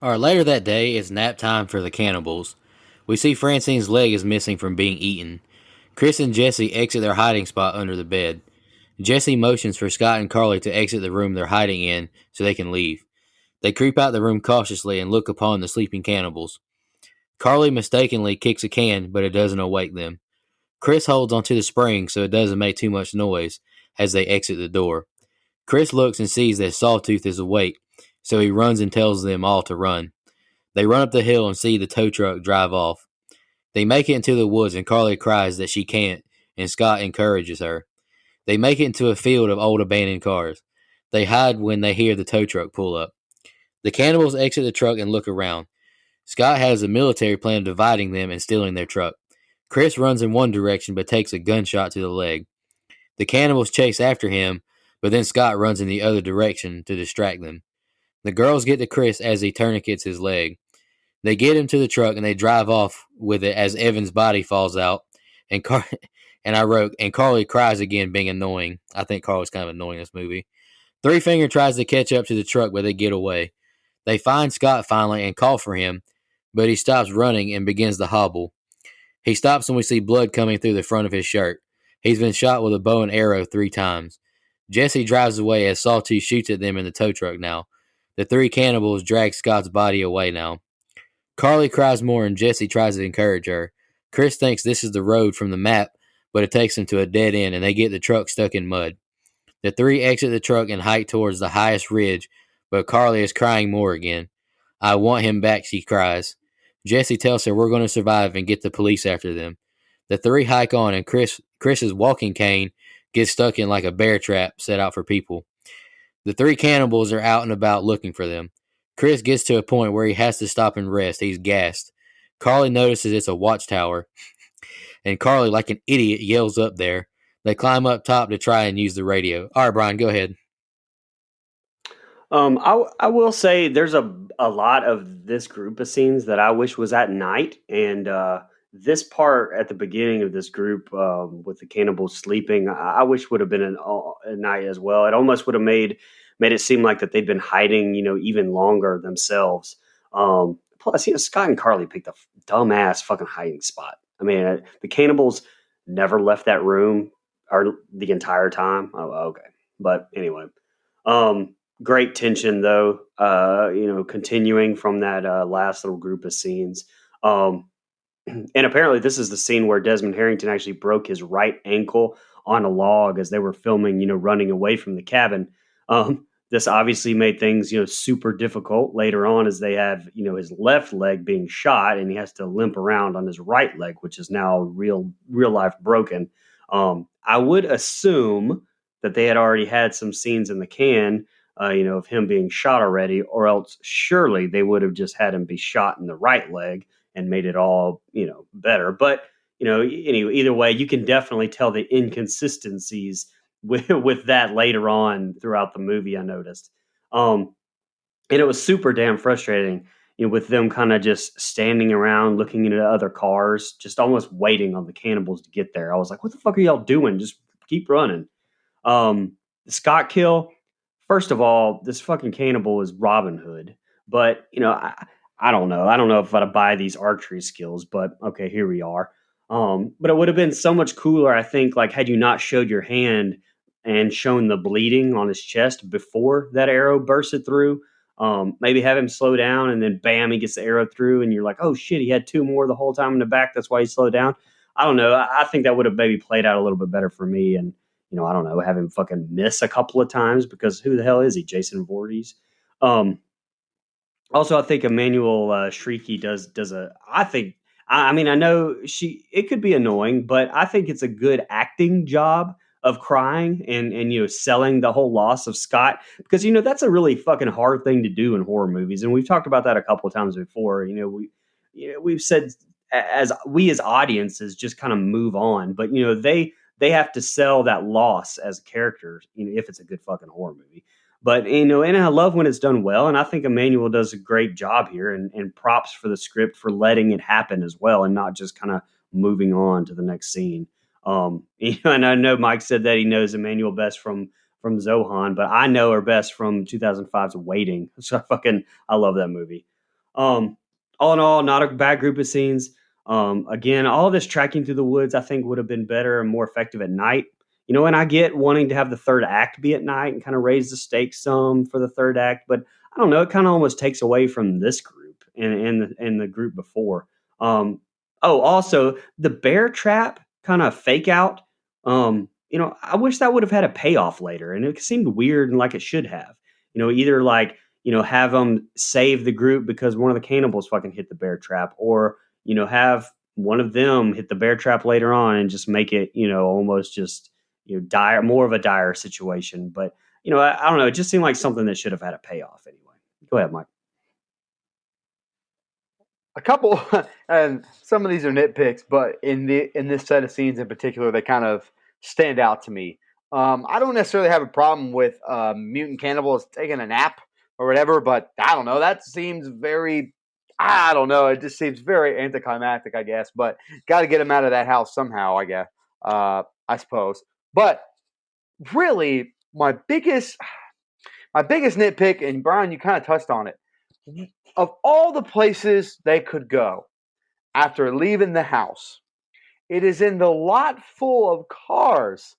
All right, later that day, it's nap time for the cannibals. We see Francine's leg is missing from being eaten. Chris and Jesse exit their hiding spot under the bed. Jesse motions for Scott and Carly to exit the room they're hiding in so they can leave. They creep out the room cautiously and look upon the sleeping cannibals. Carly mistakenly kicks a can, but it doesn't awake them. Chris holds onto the spring so it doesn't make too much noise as they exit the door. Chris looks and sees that Sawtooth is awake, so he runs and tells them all to run. They run up the hill and see the tow truck drive off. They make it into the woods and Carly cries that she can't, and Scott encourages her. They make it into a field of old abandoned cars. They hide when they hear the tow truck pull up. The cannibals exit the truck and look around. Scott has a military plan of dividing them and stealing their truck. Chris runs in one direction but takes a gunshot to the leg. The cannibals chase after him, but then Scott runs in the other direction to distract them. The girls get to Chris as he tourniquets his leg. They get him to the truck and they drive off with it as Evan's body falls out. And Carly cries again, being annoying. I think Carly's kind of annoying in this movie. Three Finger tries to catch up to the truck, but they get away. They find Scott finally and call for him, but he stops running and begins to hobble. He stops and we see blood coming through the front of his shirt. He's been shot with a bow and arrow 3 times. Jesse drives away as Sawtooth shoots at them in the tow truck now. The 3 cannibals drag Scott's body away now. Carly cries more and Jesse tries to encourage her. Chris thinks this is the road from the map, but it takes them to a dead end and they get the truck stuck in mud. The 3 exit the truck and hike towards the highest ridge, but Carly is crying more again. I want him back, she cries. Jesse tells her we're going to survive and get the police after them. The 3 hike on and Chris's walking cane gets stuck in like a bear trap set out for people. The 3 cannibals are out and about looking for them. Chris gets to a point where he has to stop and rest. He's gassed. Carly notices it's a watchtower, and Carly, like an idiot, yells up there. They climb up top to try and use the radio. All right, Brian, go ahead. I will say there's a lot of this group of scenes that I wish was at night, and this part at the beginning of this group with the cannibals sleeping, I wish would have been at night as well. It almost would have made it seem like that they'd been hiding, even longer themselves. Plus, Scott and Carly picked a dumbass fucking hiding spot. I mean, the cannibals never left that room or the entire time. Oh, okay, but anyway. Great tension though, continuing from that last little group of scenes. And apparently this is the scene where Desmond Harrington actually broke his right ankle on a log as they were filming, running away from the cabin. This obviously made things, super difficult later on as they have, his left leg being shot and he has to limp around on his right leg, which is now real life broken. I would assume that they had already had some scenes in the can, of him being shot already, or else surely they would have just had him be shot in the right leg and made it all, better. But, anyway, either way, you can definitely tell the inconsistencies with that later on throughout the movie, I noticed. And it was super damn frustrating, with them kind of just standing around looking into other cars, just almost waiting on the cannibals to get there. I was like, what the fuck are y'all doing? Just keep running. The Scott kill, first of all, this fucking cannibal is Robin Hood. But, I don't know. I don't know if I'd buy these archery skills, but okay, here we are. But it would have been so much cooler, I think, like had you not showed your hand and shown the bleeding on his chest before that arrow bursted through. Maybe have him slow down and then bam, he gets the arrow through and you're like, oh shit, he had two more the whole time in the back. That's why he slowed down. I don't know. I think that would have maybe played out a little bit better for me. And, I don't know, have him fucking miss a couple of times because who the hell is he? Jason Voorhees. Also, I think Emmanuel Shrieky does a. I think. I mean, I know it could be annoying, but I think it's a good acting job of crying and selling the whole loss of Scott because that's a really fucking hard thing to do in horror movies, and we've talked about that a couple of times before. We've said as audiences just kind of move on, but they have to sell that loss as a character, if it's a good fucking horror movie. But, and I love when it's done well. And I think Emmanuel does a great job here and props for the script for letting it happen as well and not just kind of moving on to the next scene. And I know Mike said that he knows Emmanuel best from Zohan, but I know her best from 2005's Waiting. So I love that movie. All in all, not a bad group of scenes. Again, all of this tracking through the woods, I think would have been better and more effective at night. And I get wanting to have the third act be at night and kind of raise the stakes some for the third act, but I don't know. It kind of almost takes away from this group and the group before. Also the bear trap kind of fake out. I wish that would have had a payoff later, and it seemed weird and like it should have. Either like have them save the group because one of the cannibals fucking hit the bear trap, or have one of them hit the bear trap later on and just make it almost just dire, more of a dire situation. But, I don't know. It just seemed like something that should have had a payoff anyway. Go ahead, Mike. A couple, and some of these are nitpicks, but in this set of scenes in particular, they kind of stand out to me. I don't necessarily have a problem with mutant cannibals taking a nap or whatever, but I don't know. That seems very, I don't know. It just seems very anticlimactic, I guess. But got to get them out of that house somehow, I guess. I suppose. But really, my biggest nitpick, and Brian, you kind of touched on it. Of all the places they could go after leaving the house, it is in the lot full of cars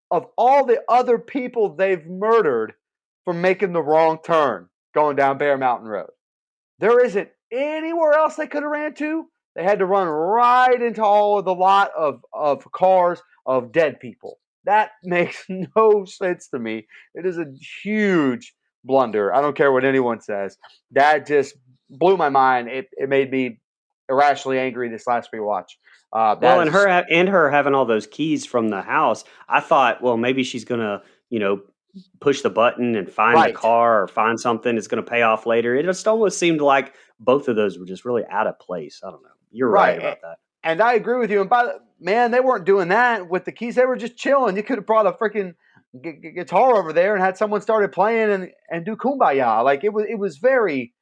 of all the other people they've murdered for making the wrong turn going down Bear Mountain Road. There isn't anywhere else they could have ran to. They had to run right into all of the lot of cars of dead people. That makes no sense to me. It is a huge blunder. I don't care what anyone says. That just blew my mind. It made me irrationally angry this last rewatch. Her having all those keys from the house, I thought, well, maybe she's gonna, push the button and find Right. the car or find something that's going to pay off later. It just almost seemed like both of those were just really out of place. I don't know. You're right about that. And I agree with you. And man, they weren't doing that with the keys. They were just chilling. You could have brought a freaking guitar over there and had someone started playing and do kumbaya. Like it was very,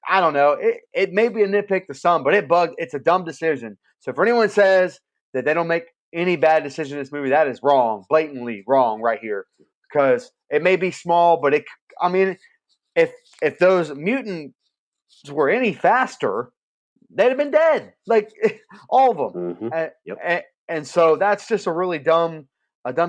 I don't know. It may be a nitpick to some, but it's a dumb decision. So if anyone says that they don't make any bad decision in this movie, that is wrong, blatantly wrong right here. Because it may be small, but if those mutants were any faster, they'd have been dead. Like all of them. Mm-hmm. And so that's just a really dumb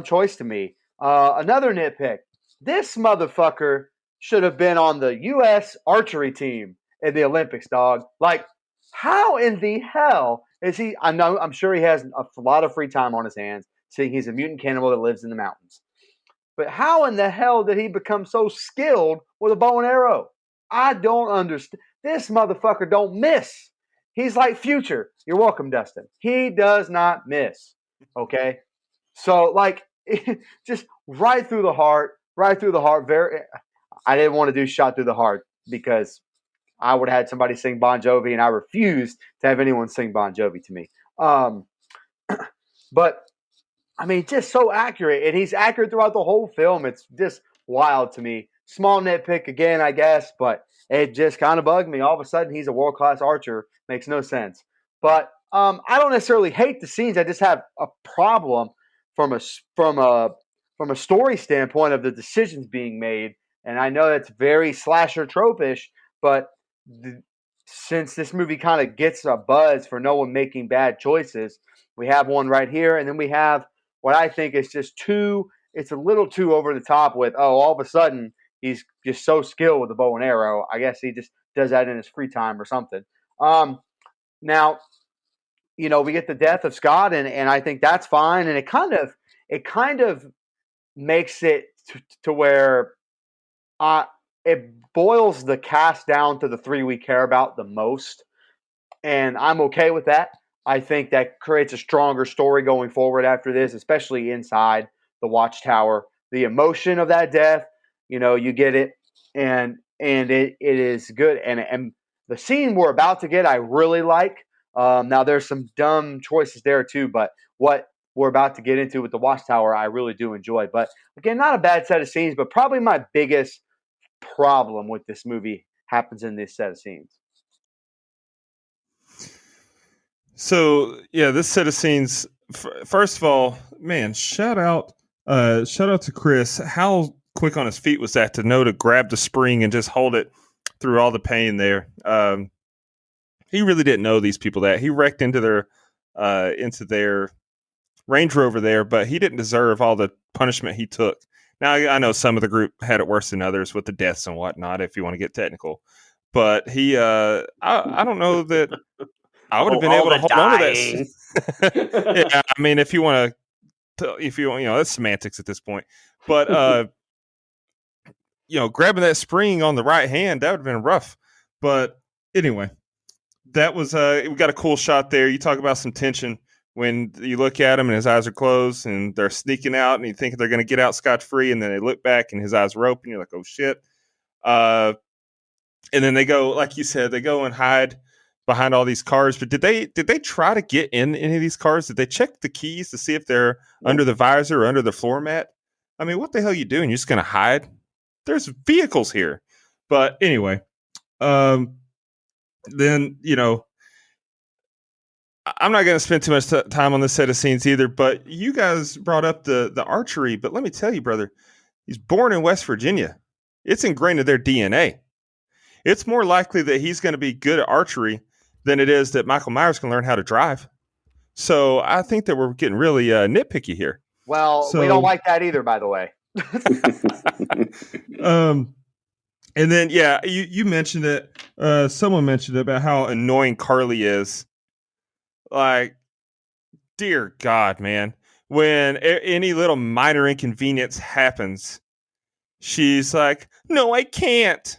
choice to me. Another nitpick. This motherfucker should have been on the U.S. archery team in the Olympics, dog. Like, how in the hell is he? I'm sure he has a lot of free time on his hands, seeing he's a mutant cannibal that lives in the mountains. But how in the hell did he become so skilled with a bow and arrow? I don't understand. This motherfucker don't miss. He's like Future. You're welcome, Dustin. He does not miss. Okay? So, like, just right through the heart. Very. I didn't want to do Shot Through the Heart because I would have had somebody sing Bon Jovi, and I refused to have anyone sing Bon Jovi to me. But I mean, just so accurate, and he's accurate throughout the whole film. It's just wild to me. Small nitpick again, I guess, but it just kind of bugged me. All of a sudden, he's a world-class archer. Makes no sense. But I don't necessarily hate the scenes. I just have a problem from a story standpoint of the decisions being made. And I know that's very slasher tropish, but since this movie kind of gets a buzz for no one making bad choices, we have one right here, and then we have what I think is just it's a little too over the top with, all of a sudden he's just so skilled with the bow and arrow. I guess he just does that in his free time or something. Now, we get the death of Scott, and I think that's fine. And it kind of makes it to where it boils the cast down to the three we care about the most. And I'm okay with that. I think that creates a stronger story going forward after this, especially inside the Watchtower. The emotion of that death, you get it, and it is good. And the scene we're about to get, I really like. Now there's some dumb choices there too, but what we're about to get into with the Watchtower, I really do enjoy. But again, not a bad set of scenes, but probably my biggest problem with this movie happens in this set of scenes. So yeah, this set of scenes. First of all, man, shout out to Chris. How quick on his feet was that to know to grab the spring and just hold it through all the pain there. He really didn't know these people that he wrecked into their Range Rover there, but he didn't deserve all the punishment he took. Now I know some of the group had it worse than others with the deaths and whatnot, if you want to get technical. But he, I don't know that. I would have been able to hold on to that. Yeah, I mean, if you want, that's semantics at this point. But grabbing that spring on the right hand, that would have been rough. But anyway, that was we got a cool shot there. You talk about some tension when you look at him and his eyes are closed and they're sneaking out and you think they're going to get out scot-free, and then they look back and his eyes are open. You're like, oh shit. And then they go, like you said, they go and hide behind all these cars. But did they try to get in any of these cars? Did they check the keys to see if they're under the visor or under the floor mat? I mean, what the hell are you doing? You're just going to hide? There's vehicles here. But anyway, then, I'm not going to spend too much time on this set of scenes either, but you guys brought up the archery. But let me tell you, brother, he's born in West Virginia. It's ingrained in their DNA. It's more likely that he's going to be good at archery than it is that Michael Myers can learn how to drive. So I think that we're getting really nitpicky here. Well, we don't like that either, by the way. And then, yeah, you mentioned it. Someone mentioned about how annoying Carly is. Like, dear God, man. When any little minor inconvenience happens, she's like, no, I can't.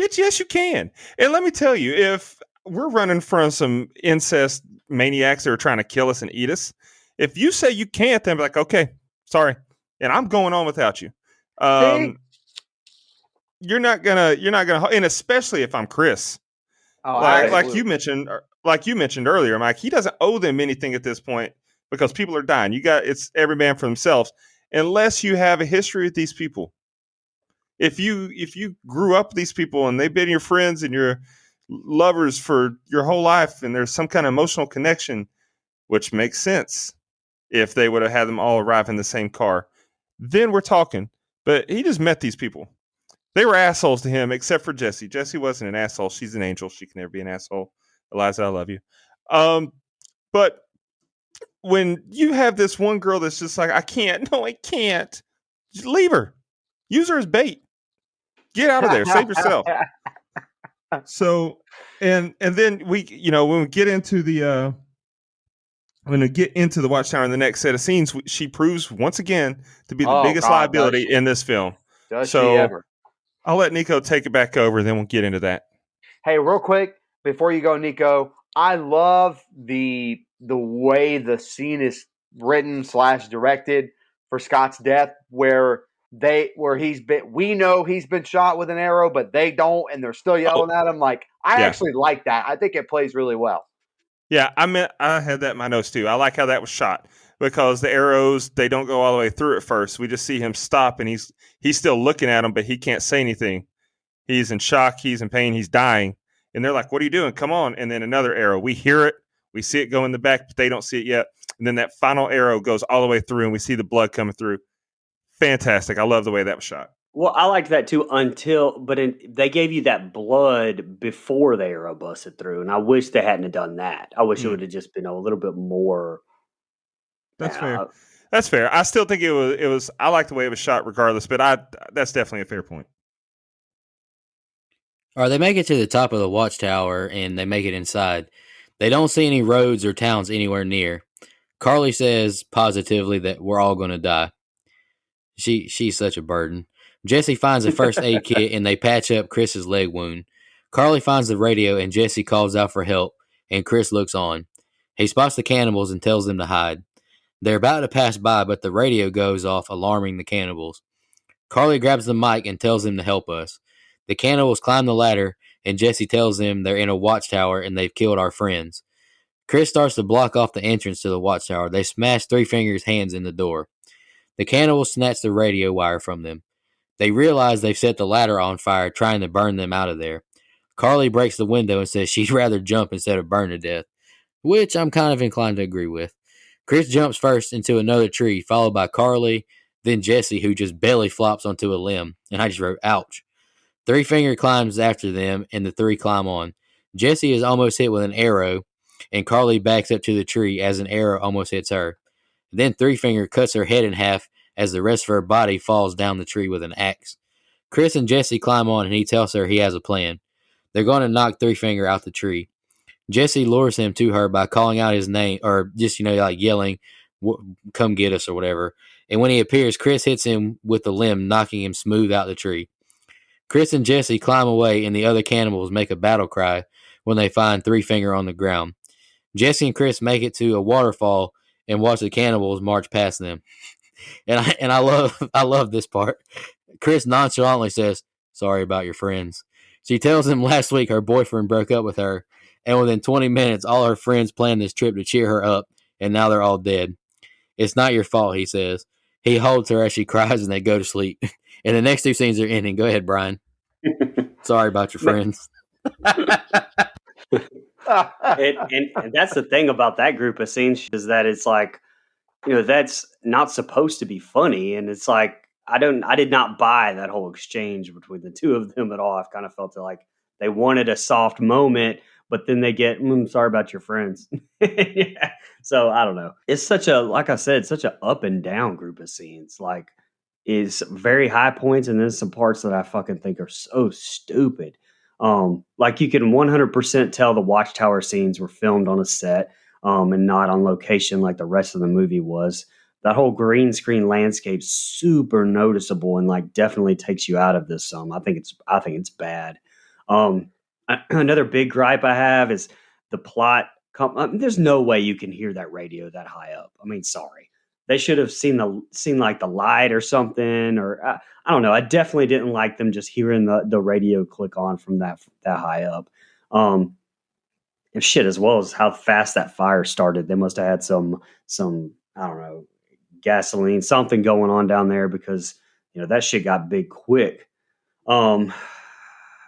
Bitch, yes, you can. And let me tell you, if we're running from some incest maniacs that are trying to kill us and eat us, if you say you can't, then be like, okay, sorry. And I'm going on without you. See? You're not gonna, and especially if I'm Chris, Oh, like absolutely. you mentioned earlier, Mike. He doesn't owe them anything at this point because people are dying. It's every man for themselves, unless you have a history with these people. If you grew up with these people and they've been your friends and your lovers for your whole life, and there's some kind of emotional connection, which makes sense if they would have had them all arrive in the same car, then we're talking. But he just met these people. They were assholes to him, except for Jesse. Jesse wasn't an asshole. She's an angel. She can never be an asshole. Eliza, I love you. But when you have this one girl that's just like, I can't, no, I can't. Just leave her. Use her as bait. Get out of there. Save yourself. So, and then when we get into the Watchtower in the next set of scenes, she proves once again to be the biggest liability in this film. Does she ever? I'll let Nico take it back over, then we'll get into that. Hey, real quick before you go, Nico, I love the way the scene is written / directed for Scott's death, where we know he's been shot with an arrow, but they don't, and they're still yelling at him. Like, I actually like that. I think it plays really well. Yeah, I had that in my notes too. I like how that was shot because the arrows, they don't go all the way through at first. We just see him stop, and he's still looking at them, but he can't say anything. He's in shock. He's in pain. He's dying. And they're like, what are you doing? Come on. And then another arrow. We hear it. We see it go in the back, but they don't see it yet. And then that final arrow goes all the way through, and we see the blood coming through. Fantastic. I love the way that was shot. Well, I liked that too they gave you that blood before the arrow busted through, and I wish they hadn't have done that. I wish it would have just been a little bit more. That's fair. That's fair. I still think it was. I like the way it was shot, regardless. But that's definitely a fair point. All right, they make it to the top of the watchtower and they make it inside. They don't see any roads or towns anywhere near. Carly says positively that we're all going to die. She's such a burden. Jesse finds a first aid kit and they patch up Chris's leg wound. Carly finds the radio and Jesse calls out for help, and Chris looks on. He spots the cannibals and tells them to hide. They're about to pass by, but the radio goes off, alarming the cannibals. Carly grabs the mic and tells them to help us. The cannibals climb the ladder, and Jesse tells them they're in a watchtower and they've killed our friends. Chris starts to block off the entrance to the watchtower. They smash Three Fingers' hands in the door. The cannibals snatch the radio wire from them. They realize they've set the ladder on fire, trying to burn them out of there. Carly breaks the window and says she'd rather jump instead of burn to death, which I'm kind of inclined to agree with. Chris jumps first into another tree, followed by Carly, then Jesse, who just belly flops onto a limb, and I just wrote, ouch. Three Finger climbs after them, and the three climb on. Jesse is almost hit with an arrow, and Carly backs up to the tree as an arrow almost hits her. Then Three Finger cuts her head in half as the rest of her body falls down the tree with an axe. Chris and Jesse climb on, and he tells her he has a plan. They're going to knock Three Finger out the tree. Jesse lures him to her by calling out his name, or just, like yelling, come get us, or whatever. And when he appears, Chris hits him with the limb, knocking him smooth out the tree. Chris and Jesse climb away, and the other cannibals make a battle cry when they find Three Finger on the ground. Jesse and Chris make it to a waterfall and watch the cannibals march past them. And I love this part. Chris nonchalantly says, "Sorry about your friends." She tells him last week her boyfriend broke up with her, and within 20 minutes, all her friends planned this trip to cheer her up, and now they're all dead. It's not your fault, he says. He holds her as she cries, and they go to sleep. And the next two scenes are ending. Go ahead, Brian. Sorry about your friends. and that's the thing about that group of scenes is that it's like, that's not supposed to be funny. And it's like, I did not buy that whole exchange between the two of them at all. I've kind of felt like they wanted a soft moment, but then they get, sorry about your friends. Yeah. So I don't know. It's like I said, such an up and down group of scenes. Like, is very high points, and then some parts that I fucking think are so stupid. Like you can 100% tell the Watchtower scenes were filmed on a set, and not on location like the rest of the movie was. That whole green screen landscape super noticeable and like definitely takes you out of this. I think it's bad. Another big gripe I have is the plot. There's no way you can hear that radio that high up. I mean, sorry. they should have seen like the light or something, or I don't know. I definitely didn't like them just hearing the radio click on from that high up. Um, and shit, as well as how fast that fire started. They must have had some I don't know, gasoline, something going on down there, because that shit got big quick. Um,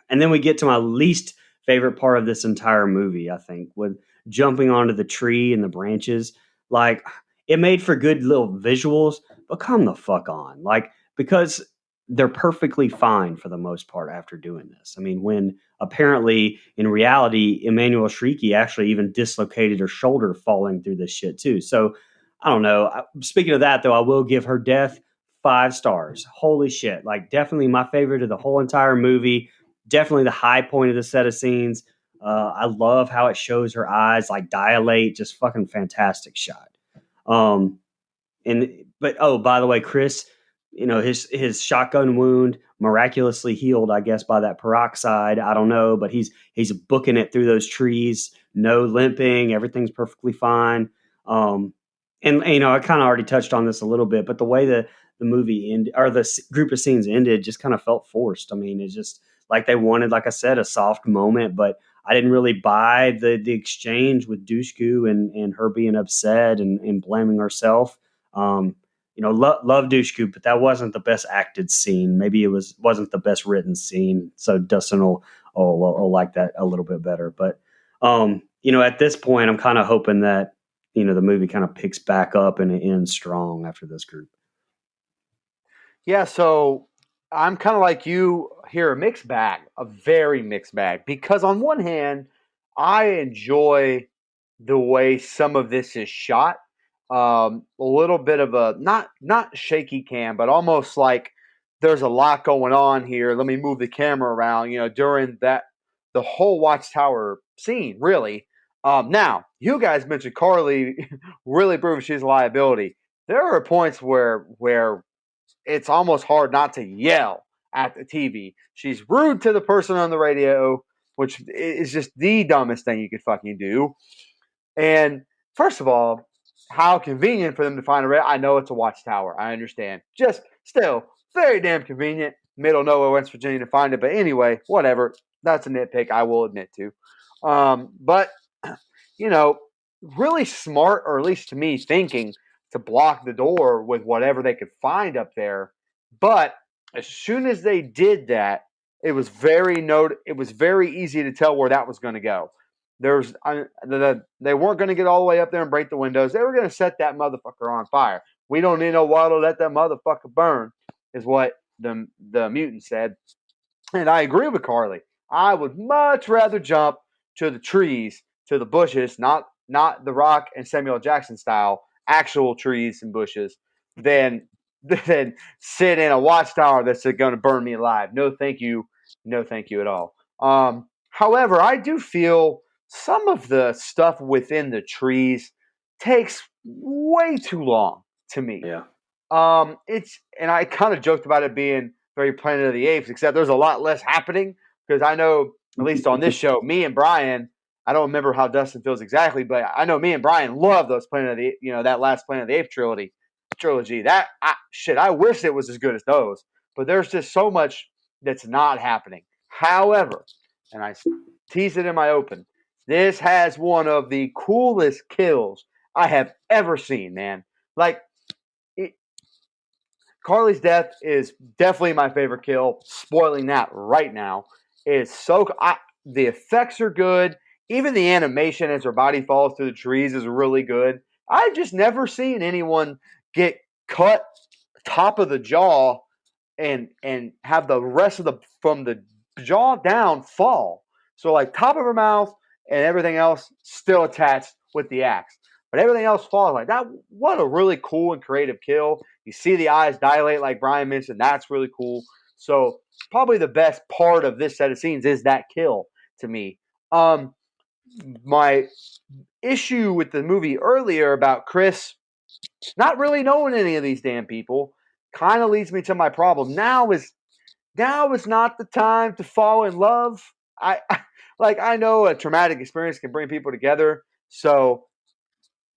and then we get to my least favorite part of this entire movie, I think, with jumping onto the tree and the branches. Like, it made for good little visuals, but come the fuck on. Like, because they're perfectly fine for the most part after doing this. I mean, when apparently in reality, Emmanuel Shrieky actually even dislocated her shoulder falling through this shit too. So I don't know. Speaking of that, though, I will give her death 5 stars. Holy shit. Like, definitely my favorite of the whole entire movie. Definitely the high point of the set of scenes. I love how it shows her eyes like dilate. Just fucking fantastic shot. Um, but oh, by the way, Chris, his shotgun wound miraculously healed, I guess, by that peroxide. I don't know, but he's booking it through those trees. No limping. Everything's perfectly fine. And I kind of already touched on this a little bit, but the way the movie ended, or the group of scenes ended, just kind of felt forced. I mean, it's just like they wanted, like I said, a soft moment, but I didn't really buy the exchange with Dushku and her being upset and blaming herself. Love Dushku, but that wasn't the best acted scene. Maybe it wasn't the best written scene. So Dustin will like that a little bit better. But at this point, I'm kind of hoping that the movie kind of picks back up and it ends strong after this group. Yeah, so I'm kind of like you here, a mixed bag, a very mixed bag. Because on one hand, I enjoy the way some of this is shot. A little bit of a not shaky cam, but almost like there's a lot going on here. Let me move the camera around. During the whole Watchtower scene, really. Now, you guys mentioned Carly really proves she's a liability. There are points where it's almost hard not to yell at the TV. She's rude to the person on the radio, which is just the dumbest thing you could fucking do. And first of all, how convenient for them to find a radio. I know it's a Watchtower. I understand. Just still, very damn convenient. Middle nowhere, West Virginia to find it. But anyway, whatever. That's a nitpick, I will admit to. But, really smart, or at least to me, thinking to block the door with whatever they could find up there. But as soon as they did that, it was very easy to tell where that was going to go. They weren't going to get all the way up there and break the windows. They were going to set that motherfucker on fire. We don't need no water to let that motherfucker burn, is what the mutant said. And I agree with Carly. I would much rather jump to the trees, to the bushes, not the Rock and Samuel Jackson style, actual trees and bushes, than sit in a watchtower that's going to burn me alive. No, thank you. No, thank you at all. However, I do feel some of the stuff within the trees takes way too long to me. Yeah. And I kind of joked about it being very Planet of the Apes, except there's a lot less happening, because I know, at least on this show, me and Brian, I don't remember how Dustin feels exactly, but I know me and Brian love those Planet of the, that last Planet of the Apes trilogy. I wish it was as good as those, but there's just so much that's not happening. However, and I tease it in my open, this has one of the coolest kills I have ever seen, man. Like, Carly's death is definitely my favorite kill. Spoiling that right now. The effects are good. Even the animation as her body falls through the trees is really good. I've just never seen anyone get cut top of the jaw and have the rest of from the jaw down fall. So like top of her mouth and everything else still attached with the axe. But everything else falls like that. What a really cool and creative kill. You see the eyes dilate like Brian mentioned. That's really cool. So probably the best part of this set of scenes is that kill to me. My issue with the movie earlier about Chris not really knowing any of these damn people kind of leads me to my problem. Now is not the time to fall in love. I know a traumatic experience can bring people together, so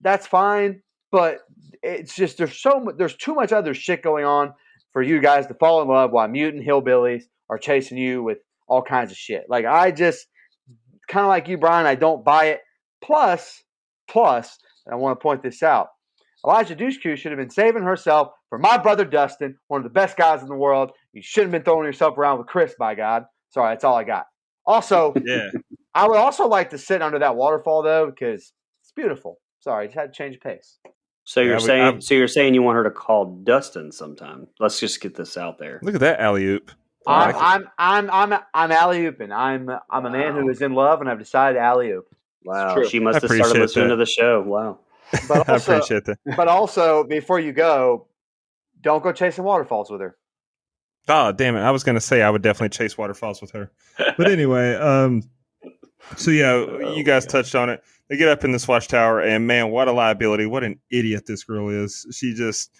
that's fine. but it's just there's too much other shit going on for you guys to fall in love while mutant hillbillies are chasing you with all kinds of shit. Like I just kind of like you, Brian. I don't buy it. Plus, and I want to point this out. Elijah Dushku should have been saving herself for my brother Dustin, one of the best guys in the world. You shouldn't have been throwing yourself around with Chris, by God. Sorry, that's all I got. Also, Yeah. I would also like to sit under that waterfall though, because it's beautiful. Sorry, I just had to change the pace. So Yeah, you're saying you want her to call Dustin sometime. Let's just get this out there. Look at that alley oop. I'm alley ooping. I'm a man who is in love, and I've decided alley oop. Wow, true. she must I have started appreciate listening that. to the show. Wow. But I also, appreciate that. but also, before you go, don't go chasing waterfalls with her. Oh, damn it. I was going to say I would definitely chase waterfalls with her. But anyway, so yeah, you guys touched on it. They get up in this watchtower, and man, what a liability. What an idiot this girl is. She just,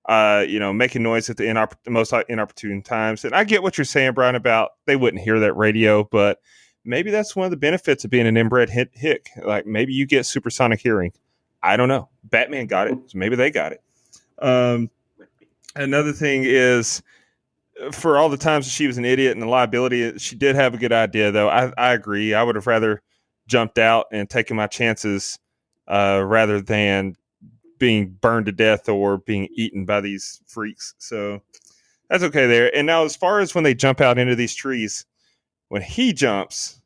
making noise at the most inopportune times. And I get what you're saying, Brian, about they wouldn't hear that radio, but maybe that's one of the benefits of being an inbred hick. Like maybe you get supersonic hearing. I don't know. Batman got it. So maybe they got it. Another thing is, for all the times that she was an idiot and a liability, she did have a good idea, though. I agree. I would have rather jumped out and taken my chances rather than being burned to death or being eaten by these freaks. So that's okay there. And now, as far as when they jump out into these trees, when he jumps,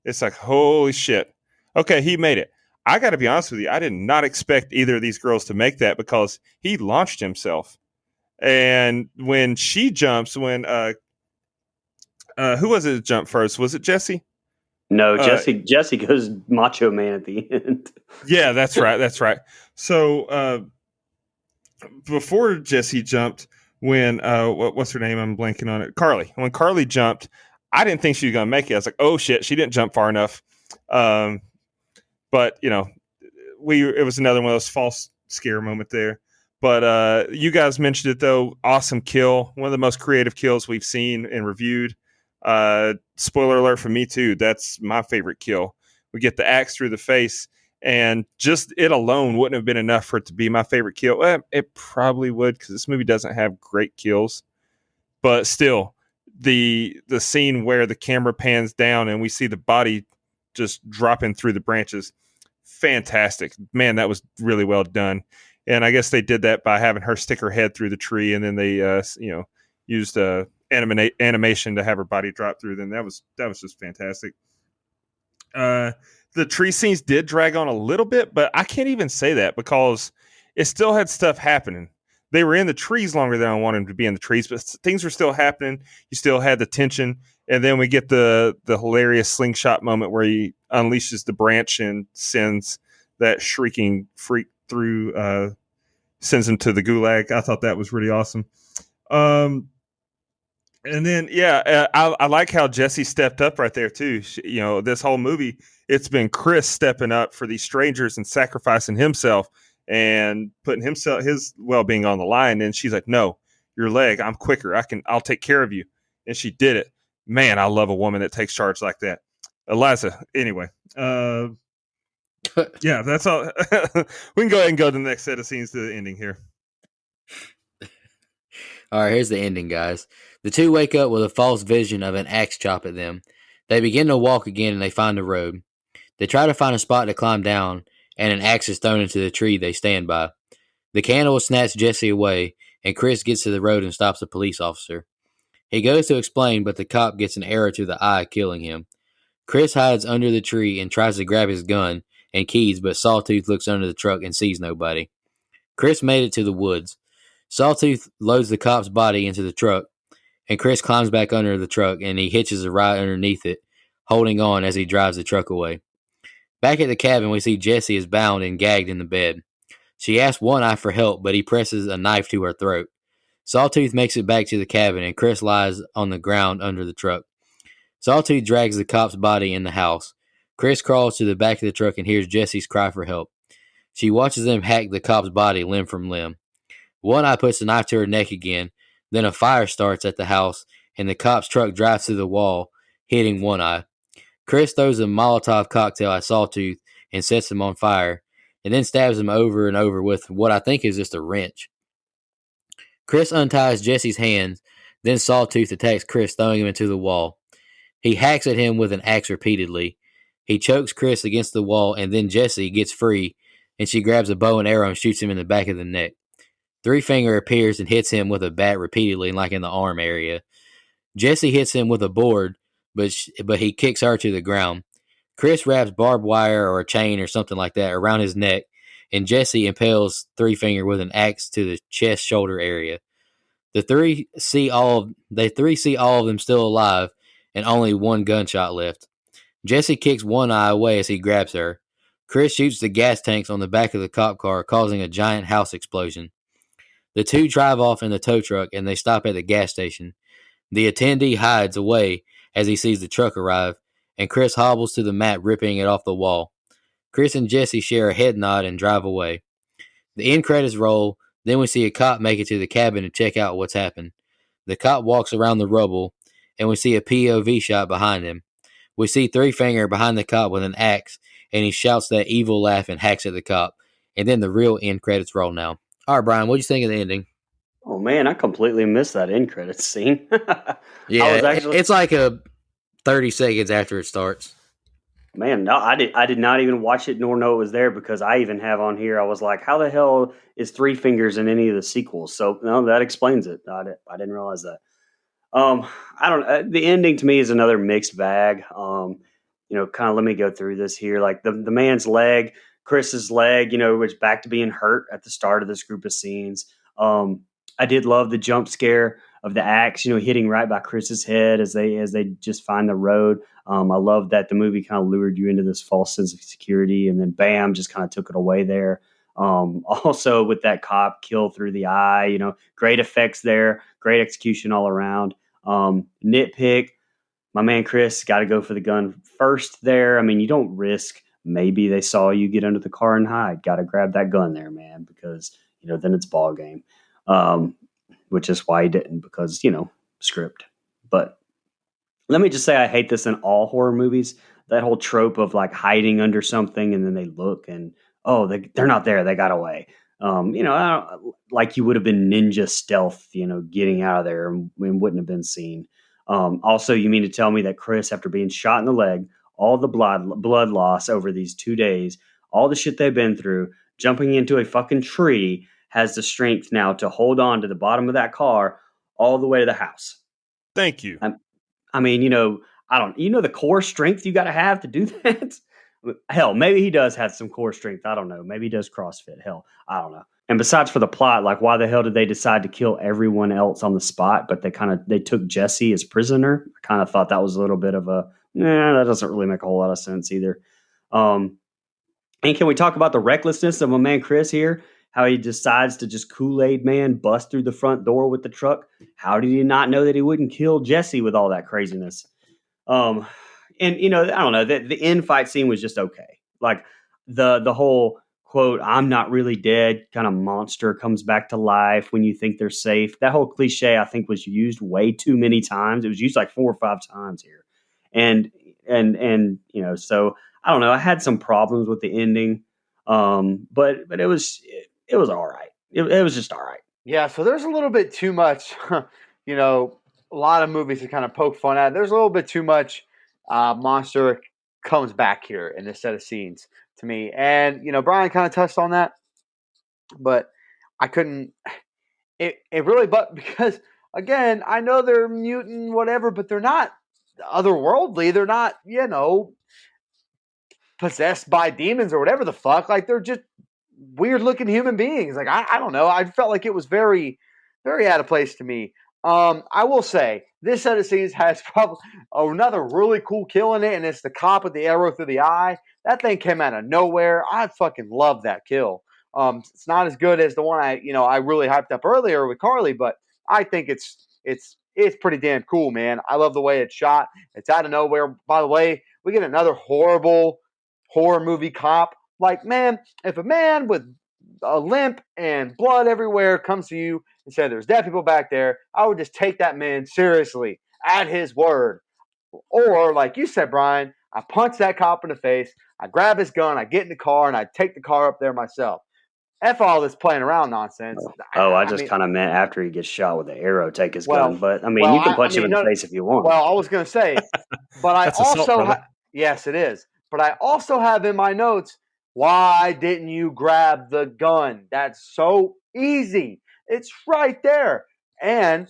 it's like, holy shit. Okay, he made it. I got to be honest with you. I did not expect either of these girls to make that because he launched himself. And when she jumps, when who was it that jumped first? Was it Jesse? No, Jesse goes Macho Man at the end. Yeah, that's right. That's right. So before Jesse jumped, when what's her name? I'm blanking on it. Carly. When Carly jumped, I didn't think she was gonna make it. I was like, oh shit, she didn't jump far enough. But it was another one of those false scare moment there. But you guys mentioned it, though. Awesome kill. One of the most creative kills we've seen and reviewed. Spoiler alert for me, too. That's my favorite kill. We get the axe through the face, and just it alone wouldn't have been enough for it to be my favorite kill. Well, it probably would, because this movie doesn't have great kills. But still, the scene where the camera pans down and we see the body just dropping through the branches, fantastic. Man, that was really well done. And I guess they did that by having her stick her head through the tree, and then they, used animation to have her body drop through. Then that was just fantastic. The tree scenes did drag on a little bit, but I can't even say that because it still had stuff happening. They were in the trees longer than I wanted them to be in the trees, but things were still happening. You still had the tension, and then we get the hilarious slingshot moment where he unleashes the branch and sends that shrieking freak through, sends him to the gulag. I thought that was really awesome. And then, I like how Jesse stepped up right there too. This whole movie, it's been Chris stepping up for these strangers and sacrificing himself and putting his well-being on the line. And she's like, no, your leg, I'm quicker. I'll take care of you. And she did it. Man, I love a woman that takes charge like that. Eliza. Anyway, yeah, that's all. We can go ahead and go to the next set of scenes to the ending here. All right, here's the ending, guys. The two wake up with a false vision of an axe chop at them. They begin to walk again and they find a road. They try to find a spot to climb down, and an axe is thrown into the tree they stand by. The cannibal snatches Jesse away, and Chris gets to the road and stops a police officer. He goes to explain, but the cop gets an arrow to the eye, killing him. Chris hides under the tree and tries to grab his gun and keys, but Sawtooth looks under the truck and sees nobody. Chris made it to the woods. Sawtooth loads the cop's body into the truck, and Chris climbs back under the truck and he hitches a ride underneath it, holding on as he drives the truck away. Back at the cabin, we see Jessie is bound and gagged in the bed. She asks One Eye for help, but he presses a knife to her throat. Sawtooth makes it back to the cabin, and Chris lies on the ground under the truck. Sawtooth drags the cop's body in the house. Chris crawls to the back of the truck and hears Jessie's cry for help. She watches them hack the cop's body limb from limb. One Eye puts a knife to her neck again. Then a fire starts at the house, and the cop's truck drives through the wall, hitting One Eye. Chris throws a Molotov cocktail at Sawtooth and sets him on fire. and then stabs him over and over with what I think is just a wrench. Chris unties Jesse's hands, then Sawtooth attacks Chris, throwing him into the wall. He hacks at him with an axe repeatedly. He chokes Chris against the wall, and then Jesse gets free, and she grabs a bow and arrow and shoots him in the back of the neck. Three Finger appears and hits him with a bat repeatedly, like in the arm area. Jesse hits him with a board, but he kicks her to the ground. Chris wraps barbed wire or a chain or something like that around his neck, and Jesse impales Three Finger with an axe to the chest shoulder area. The three see all of them still alive, and only one gunshot left. Jesse kicks one eye away as he grabs her. Chris shoots the gas tanks on the back of the cop car, causing a giant house explosion. The two drive off in the tow truck, and they stop at the gas station. The attendee hides away as he sees the truck arrive, and Chris hobbles to the mat, ripping it off the wall. Chris and Jesse share a head nod and drive away. The end credits roll, then we see a cop make it to the cabin to check out what's happened. The cop walks around the rubble, and we see a POV shot behind him. We see Three Finger behind the cop with an axe, and he shouts that evil laugh and hacks at the cop. And then the real end credits roll now. All right, Brian, what do you think of the ending? Oh man, I completely missed that end credits scene. Yeah, it's like a 30 seconds after it starts. Man, no, I did not even watch it nor know it was there, because I even have on here, I was like, how the hell is Three Fingers in any of the sequels? So no, that explains it. I didn't realize that. I don't. The ending to me is another mixed bag. Kind of let me go through this here. Like the man's leg, Chris's leg, was back to being hurt at the start of this group of scenes. I did love the jump scare of the axe, hitting right by Chris's head as they just find the road. I love that the movie kind of lured you into this false sense of security, and then bam, just kind of took it away there. Also with that cop kill through the eye, great effects there, great execution all around. Nitpick, my man Chris got to go for the gun first there. I mean, you don't risk, maybe they saw you get under the car and hide. Got to grab that gun there, man, because then it's ball game. Which is why he didn't, because script. But let me just say, I hate this in all horror movies. That whole trope of like hiding under something and then they look and they're not there, they got away. I don't, like you would have been ninja stealth, getting out of there and wouldn't have been seen. Also, you mean to tell me that Chris, after being shot in the leg, all the blood loss over these 2 days, all the shit they've been through, jumping into a fucking tree, has the strength now to hold on to the bottom of that car all the way to the house? Thank you. I mean, the core strength you got to have to do that. Hell, maybe he does have some core strength. I don't know. Maybe he does CrossFit. Hell, I don't know. And besides for the plot, like why the hell did they decide to kill everyone else on the spot, but they took Jesse as prisoner? I kind of thought that was a little bit of that doesn't really make a whole lot of sense either. And can we talk about the recklessness of my man Chris here? How he decides to just Kool-Aid man bust through the front door with the truck. How did he not know that he wouldn't kill Jesse with all that craziness? And I don't know, the end fight scene was just okay. Like the whole quote, "I'm not really dead" kind of monster comes back to life when you think they're safe. That whole cliche, I think, was used way too many times. It was used like 4 or 5 times here. And so I don't know. I had some problems with the ending. But it was all right. It was just all right. Yeah, so there's a little bit too much, a lot of movies to kind of poke fun at. There's a little bit too much monster comes back here in this set of scenes to me. And, Brian kind of touched on that, but I couldn't, it really, but because, again, I know they're mutant, whatever, but they're not otherworldly. They're not, possessed by demons or whatever the fuck. Like, they're just weird looking human beings. Like, I don't know. I felt like it was very, very out of place to me. I will say this set of scenes has probably another really cool kill in it, and it's the cop with the arrow through the eye. That thing came out of nowhere. I fucking love that kill. It's not as good as the one I really hyped up earlier with Carly, but I think it's pretty damn cool, man. I love the way it's shot. It's out of nowhere. By the way, we get another horrible horror movie cop. Like, man, if a man with a limp and blood everywhere comes to you and said there's dead people back there, I would just take that man seriously at his word. Or, like you said, Brian, I punch that cop in the face. I grab his gun. I get in the car and I take the car up there myself. F all this playing around nonsense. I I just mean, kind of meant after he gets shot with the arrow, take his well, gun. But I mean, well, you can punch him mean, in the no, face if you want. well, I was going to say, but I That's assault, also, brother. yes, it is. But I also have in my notes, why didn't you grab the gun? That's so easy. It's right there. And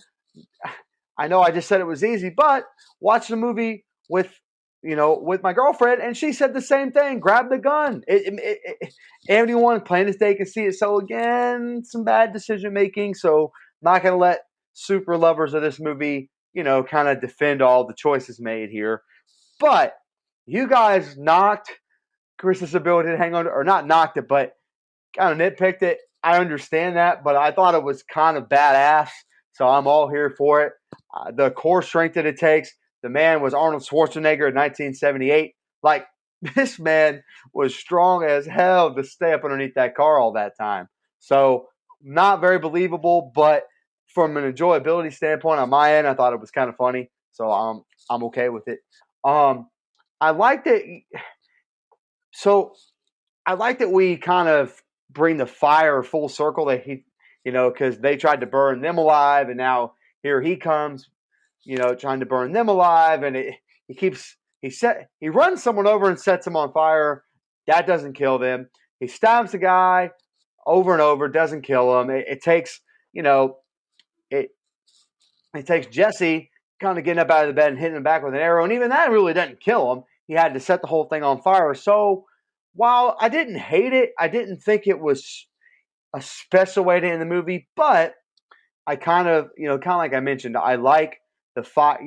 I know I just said it was easy, but watch the movie with with my girlfriend, and she said the same thing. Grab the gun. Anyone playing this day can see it. So again, some bad decision making. So I'm not gonna let super lovers of this movie, kind of defend all the choices made here. But you guys knocked Chris's ability to hang on, or not knocked it, but kind of nitpicked it. I understand that, but I thought it was kind of badass. So I'm all here for it. The core strength that it takes. The man was Arnold Schwarzenegger in 1978. Like, this man was strong as hell to stay up underneath that car all that time. So not very believable, but from an enjoyability standpoint on my end, I thought it was kind of funny. So I'm okay with it. I liked it. So I like that we kind of bring the fire full circle that he, because they tried to burn them alive, and now here he comes, trying to burn them alive, and he runs someone over and sets him on fire. That doesn't kill them. He stabs the guy over and over, doesn't kill him. It takes, it takes Jesse kind of getting up out of the bed and hitting him back with an arrow, and even that really doesn't kill him. He had to set the whole thing on fire. So while I didn't hate it, I didn't think it was a special way to end the movie, but I kind of like I mentioned, I like the fire,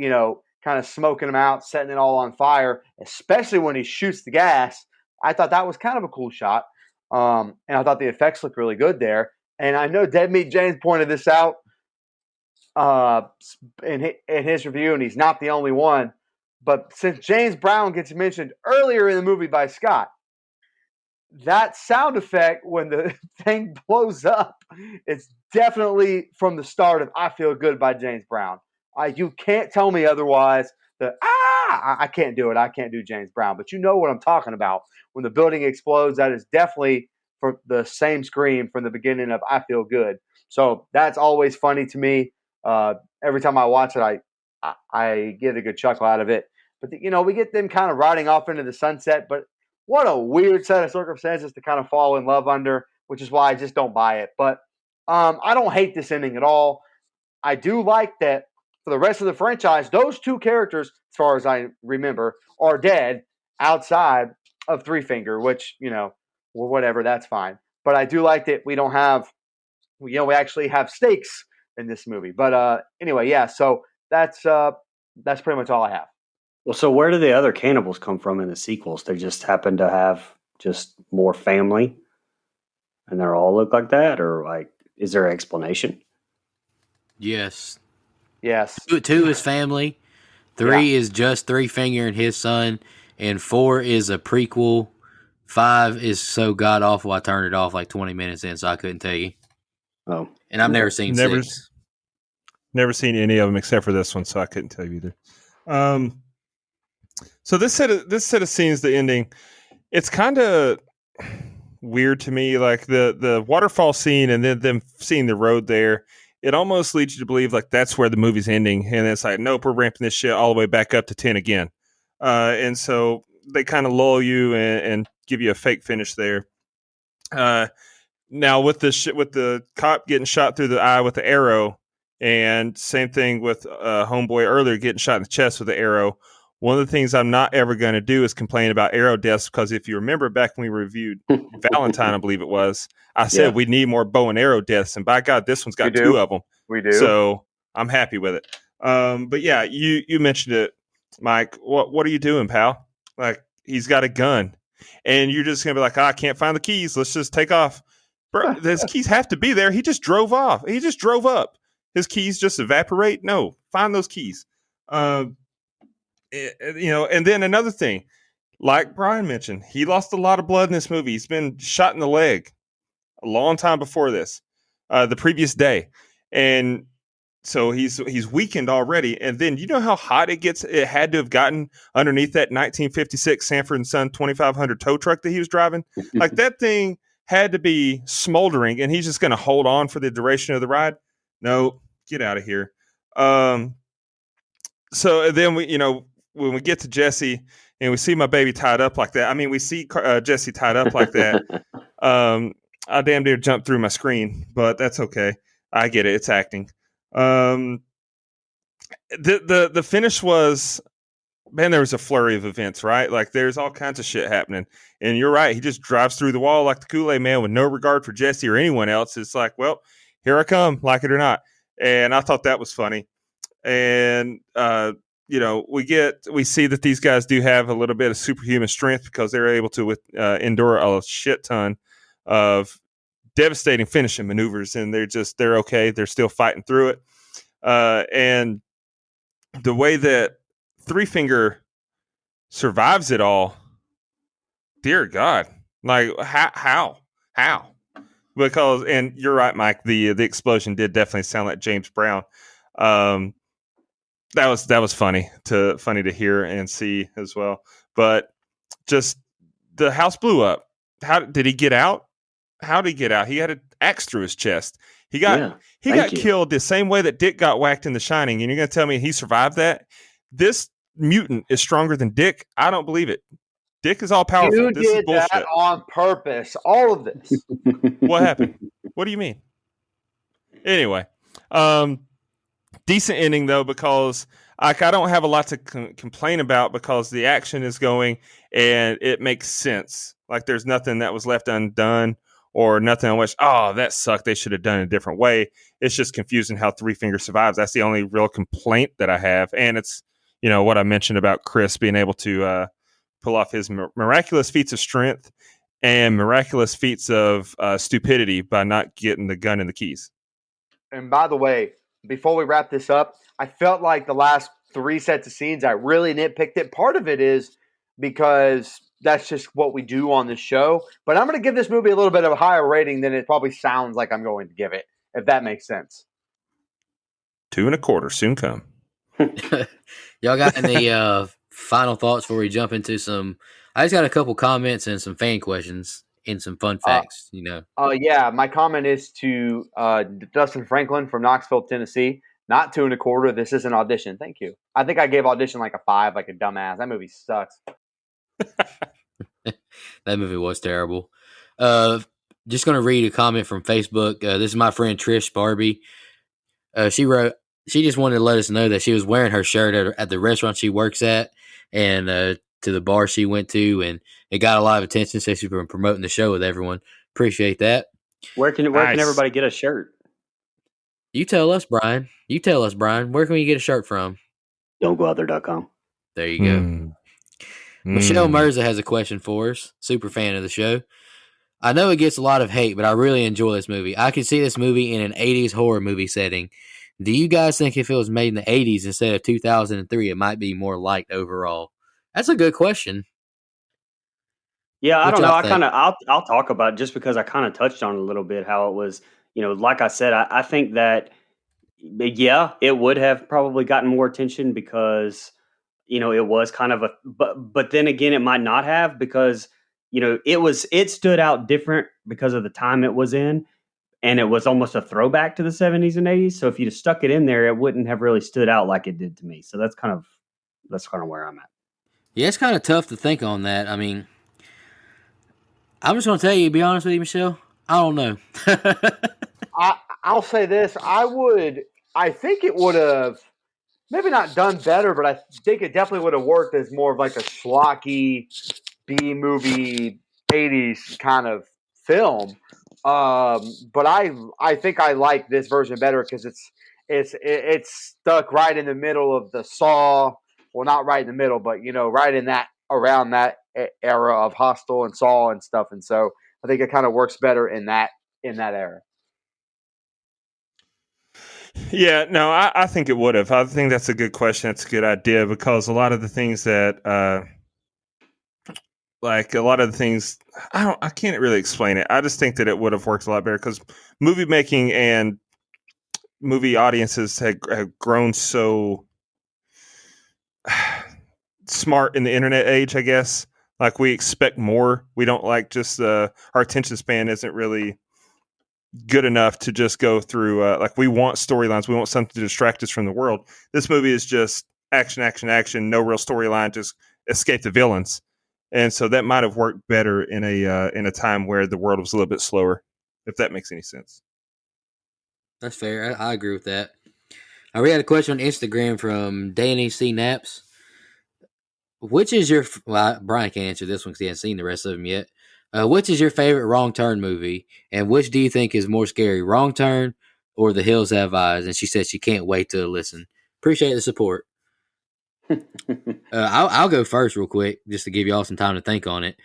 kind of smoking them out, setting it all on fire, especially when he shoots the gas. I thought that was kind of a cool shot. And I thought the effects looked really good there. And I know Dead Meat James pointed this out in his review, and he's not the only one. But since James Brown gets mentioned earlier in the movie by Scott, that sound effect when the thing blows up, it's definitely from the start of I Feel Good by James Brown. You can't tell me otherwise. I can't do it. I can't do James Brown. But you know what I'm talking about. When the building explodes, that is definitely for the same scream from the beginning of I Feel Good. So that's always funny to me. Every time I watch it, I get a good chuckle out of it. But we get them kind of riding off into the sunset. But what a weird set of circumstances to kind of fall in love under, which is why I just don't buy it. But I don't hate this ending at all. I do like that for the rest of the franchise, those two characters, as far as I remember, are dead outside of Three Finger, which, well, whatever, that's fine. But I do like that we don't have, we actually have stakes in this movie. But anyway, yeah, so that's pretty much all I have. Well, so where do the other cannibals come from in the sequels? They just happen to have just more family, and they all look like that, or like, is there an explanation? Yes. Yes. 2 is family. 3 is just Three Finger and his son, and 4 is a prequel. 5 is so god awful I turned it off like 20 minutes in, so I couldn't tell you. Oh, and I've never seen 6. Never seen any of them except for this one, so I couldn't tell you either. So this set of scenes, the ending, it's kind of weird to me. Like the waterfall scene, and then them seeing the road there. It almost leads you to believe like that's where the movie's ending, and it's like, nope, we're ramping this shit all the way back up to 10 again. And so they kind of lull you and give you a fake finish there. Now with the cop getting shot through the eye with the arrow, and same thing with homeboy earlier getting shot in the chest with the arrow. One of the things I'm not ever going to do is complain about arrow deaths, because if you remember back when we reviewed Valentine, I believe it was, I said we need more bow and arrow deaths, and by God, this one's got 2 of them. We do. So I'm happy with it. But yeah, you mentioned it, Mike. What are you doing, pal? Like, he's got a gun, and you're just gonna be like, I can't find the keys. Let's just take off. Bro, his keys have to be there. He just drove off. He just drove up. His keys just evaporate. No, find those keys. And then another thing, like Brian mentioned, he lost a lot of blood in this movie. He's been shot in the leg a long time before this, the previous day. And so he's weakened already. And then you know how hot it gets. It had to have gotten underneath that 1956 Sanford and Son 2500 tow truck that he was driving. Like that thing had to be smoldering, and he's just going to hold on for the duration of the ride. No, get out of here. So then when we get to Jesse and we see my baby tied up like that. I mean, we see Jesse tied up like that. I damn near jumped through my screen, but that's okay. I get it. It's acting. The finish was, man, there was a flurry of events, right? Like there's all kinds of shit happening. And you're right. He just drives through the wall like the Kool-Aid man with no regard for Jesse or anyone else. It's like, well, here I come, like it or not. And I thought that was funny. And, we see that these guys do have a little bit of superhuman strength because they're able to endure a shit ton of devastating finishing maneuvers, and they're okay. They're still fighting through it. And the way that Three Finger survives it all, dear God, like how? Because, and you're right, Mike, the explosion did definitely sound like James Brown. That was funny to hear and see as well. But just the house blew up. How did he get out? How did he get out? He had an axe through his chest. He got killed the same way that Dick got whacked in The Shining. And you're going to tell me he survived that? This mutant is stronger than Dick? I don't believe it. Dick is all powerful. You this is did bullshit. that on purpose. All of this. What happened? What do you mean? Anyway, decent ending though, because I don't have a lot to complain about because the action is going and it makes sense. Like there's nothing that was left undone or nothing on which, oh, that sucked. They should have done it a different way. It's just confusing how Three Finger survives. That's the only real complaint that I have. And it's, what I mentioned about Chris being able to pull off his miraculous feats of strength and miraculous feats of stupidity by not getting the gun and the keys. And by the way, before we wrap this up, I felt like the last 3 sets of scenes, I really nitpicked it. Part of it is because that's just what we do on this show. But I'm going to give this movie a little bit of a higher rating than it probably sounds like I'm going to give it, if that makes sense. 2.25 soon come. Y'all got any final thoughts before we jump into some? I just got a couple comments and some fan questions and some fun facts. Yeah, my comment is to Dustin Franklin from Knoxville, Tennessee. Not 2.25. This is an audition. Thank you. I think I gave audition like a 5, like a dumbass. That movie sucks. That movie was terrible. Just going to read a comment from Facebook. This is my friend Trish Barbie. She wrote, she just wanted to let us know that she was wearing her shirt at the restaurant she works at and to the bar she went to, and it got a lot of attention. So she's been promoting the show with everyone. Appreciate that. Where can everybody get a shirt? You tell us, Brian. Where can we get a shirt from? Don'tGoOutThere.com. There you go. Michelle Mirza has a question for us. Super fan of the show. I know it gets a lot of hate, but I really enjoy this movie. I could see this movie in an 80s horror movie setting. Do you guys think if it was made in the 80s instead of 2003, it might be more liked overall? That's a good question. Yeah, I don't know. I'll talk about it just because I kind of touched on it a little bit, how it was, like I said, I think that, yeah, it would have probably gotten more attention because, it was kind of but then again, it might not have because, it stood out different because of the time it was in. And it was almost a throwback to the 70s and 80s. So if you'd have stuck it in there, it wouldn't have really stood out like it did to me. So that's kind of where I'm at. Yeah, it's kind of tough to think on that. I mean, I'm just going to tell you, to be honest with you, Michelle, I don't know. I'll say this. I think it would have maybe not done better, but I think it definitely would have worked as more of like a schlocky B-movie 80s kind of film. But I think I like this version better because it's stuck right in the middle of the Saw. Well, not right in the middle, but right in that around that era of Hostel and Saw and stuff. And so I think it kind of works better in that era. Yeah, no, I think it would have. I think that's a good question. That's a good idea because a lot of the things that I can't really explain it. I just think that it would have worked a lot better because movie making and movie audiences have grown so smart in the internet age, I guess. Like we expect more. We don't like just our attention span isn't really good enough to just go through. Like we want storylines. We want something to distract us from the world. This movie is just action, action, action. No real storyline. Just escape the villains. And so that might have worked better in a time where the world was a little bit slower, if that makes any sense. That's fair. I agree with that. We had a question on Instagram from Danny C. Naps. Which is your Brian can't answer this one because he hasn't seen the rest of them yet. Which is your favorite Wrong Turn movie, and which do you think is more scary, Wrong Turn or The Hills Have Eyes? And she said she can't wait to listen. Appreciate the support. I'll go first real quick just to give y'all some time to think on it.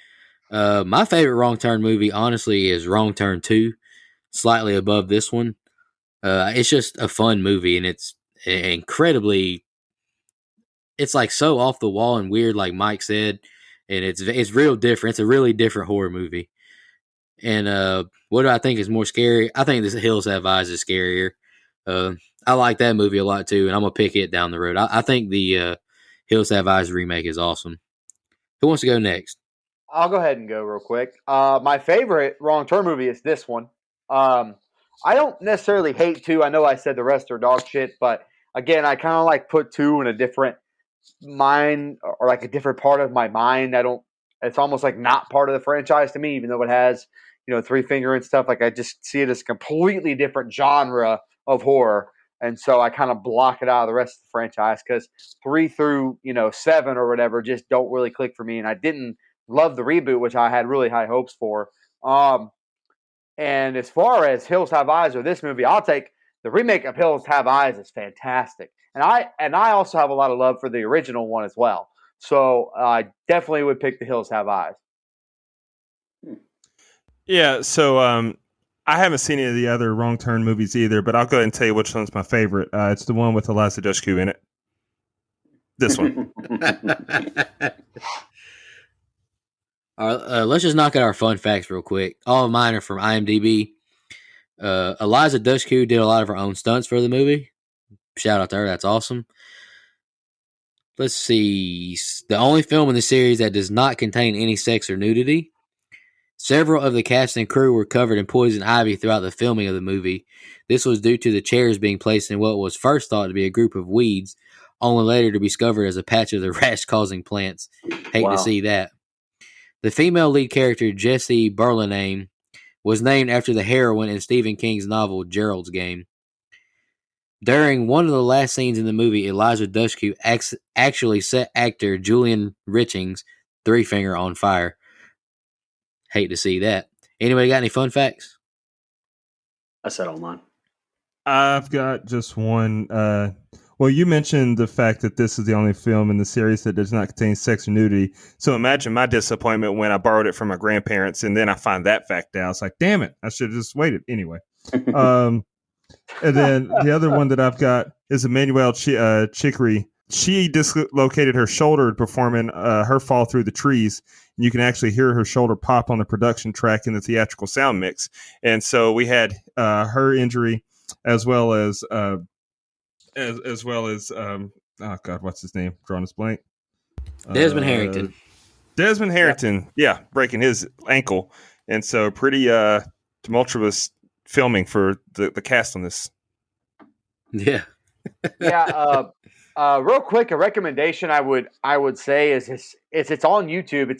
My favorite Wrong Turn movie, honestly, is Wrong Turn 2, slightly above this one. It's just a fun movie, and it's incredibly. It's like so off the wall and weird, like Mike said, and it's real different. It's a really different horror movie. And what do I think is more scary? I think The Hills Have Eyes is scarier. I like that movie a lot too, and I'm gonna pick it down the road. I think the Hills Have Eyes remake is awesome. Who wants to go next? I'll go ahead and go real quick. My favorite Wrong Turn movie is this one. I don't necessarily hate 2. I know I said the rest are dog shit, but again, I kind of like put 2 in a different mind or like a different part of my mind. It's almost like not part of the franchise to me, even though it has, Three Finger and stuff. Like I just see it as a completely different genre of horror. And so I kind of block it out of the rest of the franchise because 3 through, 7 or whatever just don't really click for me. And I didn't love the reboot, which I had really high hopes for. And as far as Hills Have Eyes or this movie, I'll take the remake of Hills Have Eyes is fantastic. And I also have a lot of love for the original one as well. So I definitely would pick the Hills Have Eyes. Yeah, so I haven't seen any of the other Wrong Turn movies either, but I'll go ahead and tell you which one's my favorite. It's the one with Eliza Dushku in it. This one. All right, let's just knock out our fun facts real quick. All of mine are from IMDb. Eliza Dushku did a lot of her own stunts for the movie. Shout out to her. That's awesome. Let's see. The only film in the series that does not contain any sex or nudity. Several of the cast and crew were covered in poison ivy throughout the filming of the movie. This was due to the chairs being placed in what was first thought to be a group of weeds, only later to be discovered as a patch of the rash-causing plants. Hate to see that. The female lead character, Jessie Burlingame, was named after the heroine in Stephen King's novel Gerald's Game. During one of the last scenes in the movie, Eliza Dushku actually set actor Julian Richings' Three Finger on fire. Hate to see that. Anybody got any fun facts? I said all mine. I've got just one. Well, you mentioned the fact that this is the only film in the series that does not contain sex or nudity. So imagine my disappointment when I borrowed it from my grandparents and then I find that fact out. It's like, damn it, I should have just waited anyway. And then the other one that I've got is Emmanuelle Chikri. She dislocated her shoulder performing her fall through the trees. And you can actually hear her shoulder pop on the production track in the theatrical sound mix. And so we had her injury as well as oh God, what's his name? Drawing his blank. Desmond Harrington. Desmond Harrington, yeah, breaking his ankle. And so pretty tumultuous filming for the cast on this. Yeah. Yeah. Real quick, a recommendation I would say is it's on YouTube.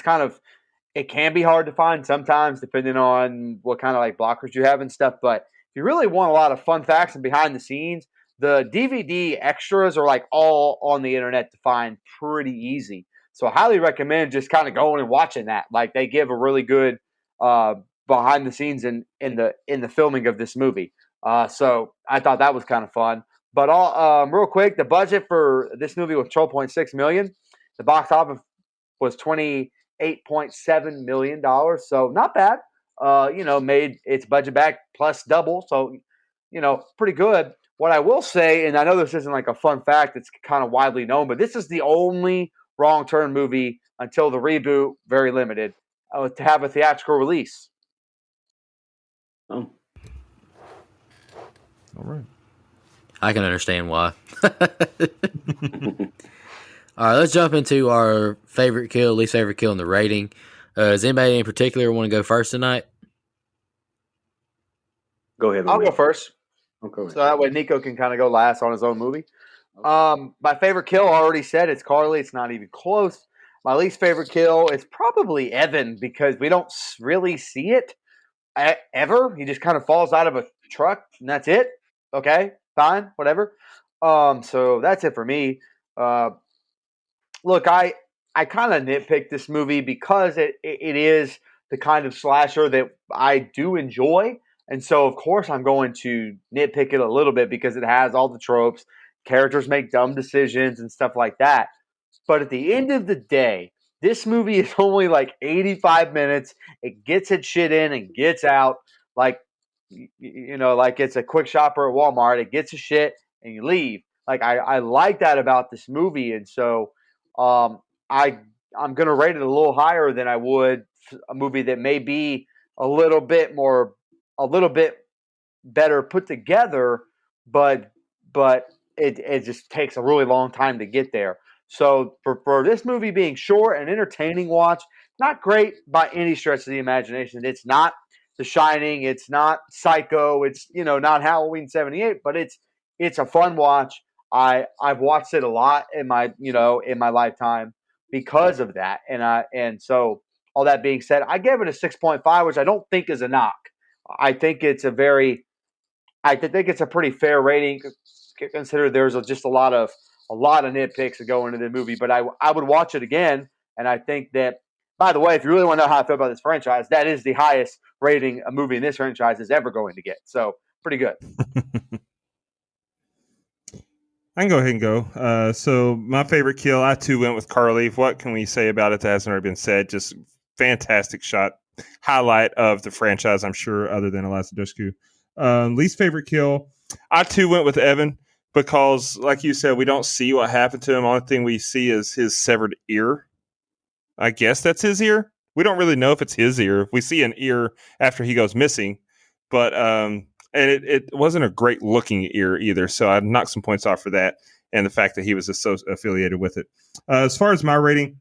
It can be hard to find sometimes depending on what kind of like blockers you have and stuff. But if you really want a lot of fun facts and behind the scenes, the DVD extras are like all on the internet to find pretty easy. So I highly recommend just kind of going and watching that. Like they give a really good behind the scenes in the filming of this movie. So I thought that was kind of fun. But real quick, the budget for this movie was $12.6 million. The box office was $28.7 million. So not bad. Made its budget back plus double. So, pretty good. What I will say, and I know this isn't like a fun fact, it's kind of widely known, but this is the only Wrong Turn movie until the reboot, very limited, to have a theatrical release. Oh. All right. I can understand why. All right, let's jump into our favorite kill, least favorite kill, and the rating. Does anybody in particular want to go first tonight? Go ahead. I'll go first. Okay. So that way Nico can kind of go last on his own movie. My favorite kill, I already said, it's Carly. It's not even close. My least favorite kill is probably Evan because we don't really see it ever. He just kind of falls out of a truck and that's it. Okay, fine, whatever. So that's it for me. Look, I kind of nitpick this movie because it is the kind of slasher that I do enjoy. And so, of course, I'm going to nitpick it a little bit because it has all the tropes. Characters make dumb decisions and stuff like that. But at the end of the day, this movie is only like 85 minutes. It gets its shit in and gets out. Like, like it's a quick shopper at Walmart. It gets its shit and you leave. Like, I like that about this movie. And so I'm going to rate it a little higher than I would a movie that may be a little bit better put together, but it just takes a really long time to get there. So for this movie being short and entertaining watch, not great by any stretch of the imagination. It's not The Shining, it's not Psycho, it's not Halloween 78, but it's a fun watch. I've watched it a lot in my lifetime because of that. And so all that being said, I gave it a 6.5, which I don't think is a knock. I think it's a pretty fair rating. Consider there's just a lot of nitpicks that go into the movie, but I would watch it again. And I think that, by the way, if you really want to know how I feel about this franchise, that is the highest rating a movie in this franchise is ever going to get. So pretty good. I can go ahead and go. So my favorite kill, I too went with Carly. What can we say about it that hasn't already been said? Just fantastic shot. Highlight of the franchise, I'm sure, other than Eliza Dushku. Least favorite kill, I too went with Evan because, like you said, we don't see what happened to him. Only thing we see is his severed ear. I guess that's his ear. We don't really know if it's his ear. We see an ear after he goes missing, but and it wasn't a great looking ear either. So I'd knock some points off for that, and the fact that he was affiliated with it. As far as my rating,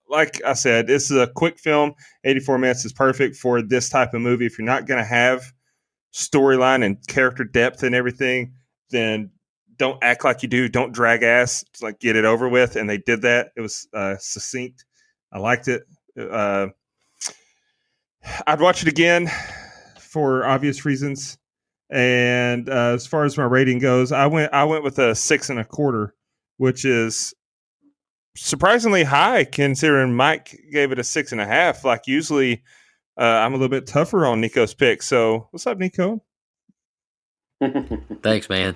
like I said, this is a quick film. 84 minutes is perfect for this type of movie. If you're not going to have storyline and character depth and everything, then don't act like you do. Don't drag ass. Just like get it over with. And they did that. It was succinct. I liked it. I'd watch it again for obvious reasons. And as far as my rating goes, I went with a 6.25, which is surprisingly high considering Mike gave it a 6.5. Like usually I'm a little bit tougher on Nico's pick. So what's up, Nico? Thanks, man.